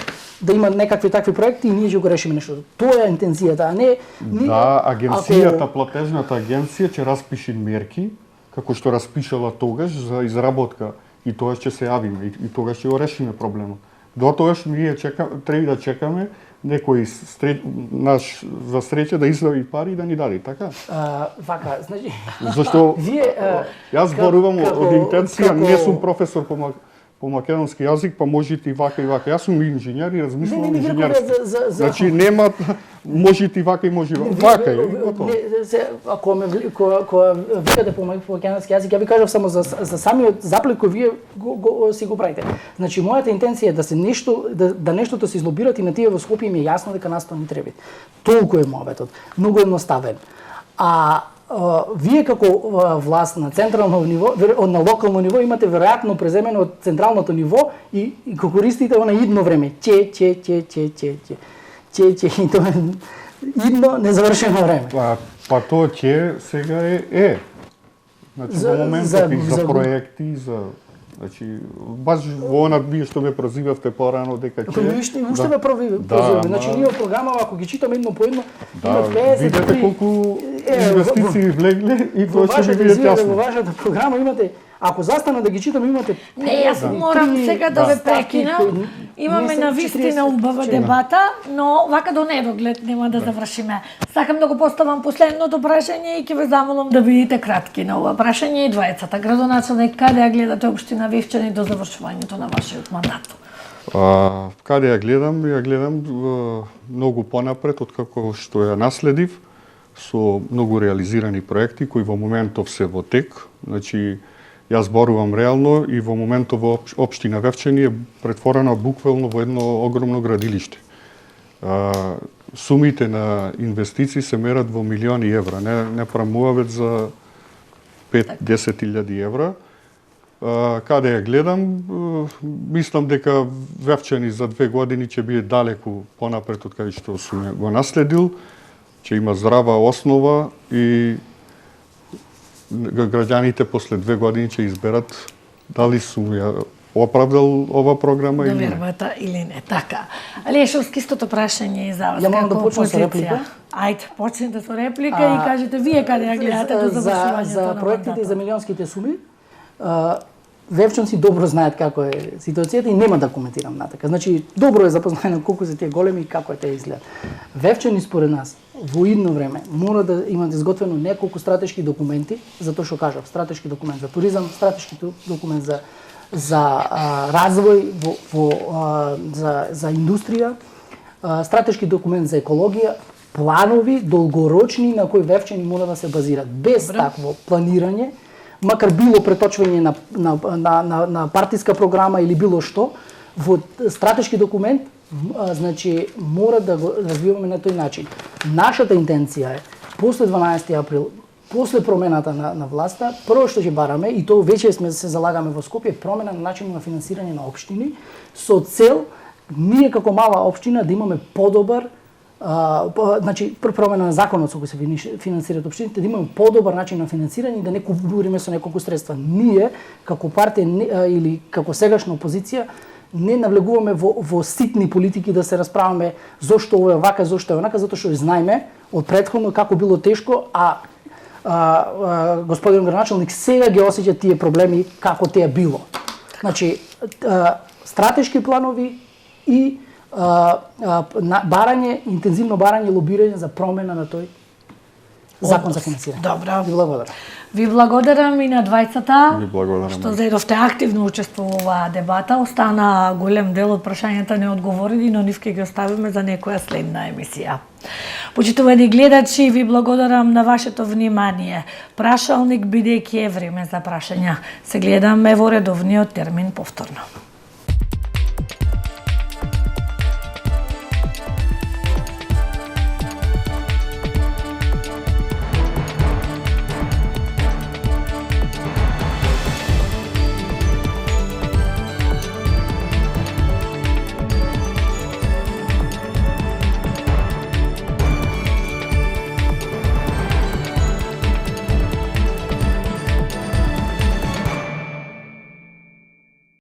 да има некакви такви проекти и ние ќе го решиме нештото. Тоа е интенцијата, а не да, агенцијата, платежната агенција ќе распиши мерки како што распишала тогаш за изработка и тогаш ќе се јавиме и тогаш ќе го решиме проблемот. До тогаш ние треба да чекаме некој наш за среќа да издави пари и да ни даде, така? Вака, значи зашто вие јас зборувам од интенција, не сум професор по македонски јазик, па можете и вака и вака. Јас сум инженер и размислувам инженерски. Значи нема можете и вака и може вака. Ако викате по македонски јазик, ја ви кажав само за самиот заплет кој вие си го правите. Значи мојата интенција е да се нештото се излобират и на тие во Скопје им е јасно дека нас тоа не треба. Толку е моветот, многу едноставен. Вие како власт на централно ниво, на локално ниво имате веројатно преземено од централното ниво и го користите на идно време. Че и тоа е идно незавршено време. Па тоа че сега е. Значи во моментот и за проекти, значи баш во она вие што ме прозивавте порано дека че. Уште ме прозивавте. Значи ние програма ако ги читаме едно по едно, има 50 видите колку инвестиции влегле и тоа ќе ви биде јасно. Во вашата програма имате, ако застана да ги читам, имате... Не, јас морам сега да ве прекинам. Имаме на вистина убава дебата, но вака до недоглед нема да завршиме. Сакам да го поставам последното прашање и ќе ве замолам да бидете кратки на ова прашање и двајцата. Градоначалник, каде ја гледате општина Вевчани до завршувањето на вашиот мандат? Каде ја гледам? Ја гледам многу понапред од како што ја наследив, со многу реализирани проекти кои во моментов се во тек. Значи, јас зборувам реално и во моментов во општина Вевчани е претворена буквално во едно огромно градилиште. Сумите на инвестиции се мерат во милиони евра, не прамувавет за 5-10 илјади евра. Каде ја гледам, мислам дека Вевчани за 2 години ќе биде далеку понапред од каде што сум го наследил, ќе има здрава основа и граѓаните после 2 години ќе изберат дали сум ја оправдал ова програма или не. Довербата или не, така. Алешовски, истото прашање и за вас. Ја морам да почнам со реплика. Ајде, почнете со реплика и кажете вие каде ја гледате до завршувањето на за проектите и за милионските суми. Вевчанци добро знаат како е ситуацијата и нема да коментирам натака. Значи, добро е запознаено колку се тие големи и како е тие изгледа. Вевчани според нас во идно време мора да имат изготвено неколку стратешки документи, затоа што кажав, стратешки документ за туризам, стратешки документ за развој за индустрија, стратешки документ за екологија, планови долгорочни на кои Вевчани мора да се базираат. Без такво планирање, макар било преточвање на партиска програма или било што, во стратешки документ, значи мора да го развиваме на тој начин. Нашата интенција е после 12 април, после промената на власта, прво што ќе бараме и тоа веќе се залагаме во Скопје, промена на начин на финансирање на општини со цел ние како мала општина да имаме подобар значи промена на законот со кој се финансираат општините, да имаме подобар начин на финансирање и да не кубуриме со неколку средства. Ние како партија или како сегашна опозиција не навлегуваме во ситни политики да се расправаме зошто ова е вака, зошто е онака, затоа што знаеме од претходно како било тешко, господин градоначалник сега ги осеќа тие проблеми како те било. Значи стратешки планови и барање, интензивно барање и лобирање за промена на тој закон за финансирање. Добро. Ви благодарам. Ви благодарам и на двајцата Ви благодарам. што заедовте активно учество во оваа дебата. Остана голем дел од прашањата неодговорени, но нив ќе ги оставиме за некоја следна емисија. Почитувани гледачи, ви благодарам на вашето внимание. Прашалник бидејќи е време за прашања. Се гледаме во редовниот термин повторно.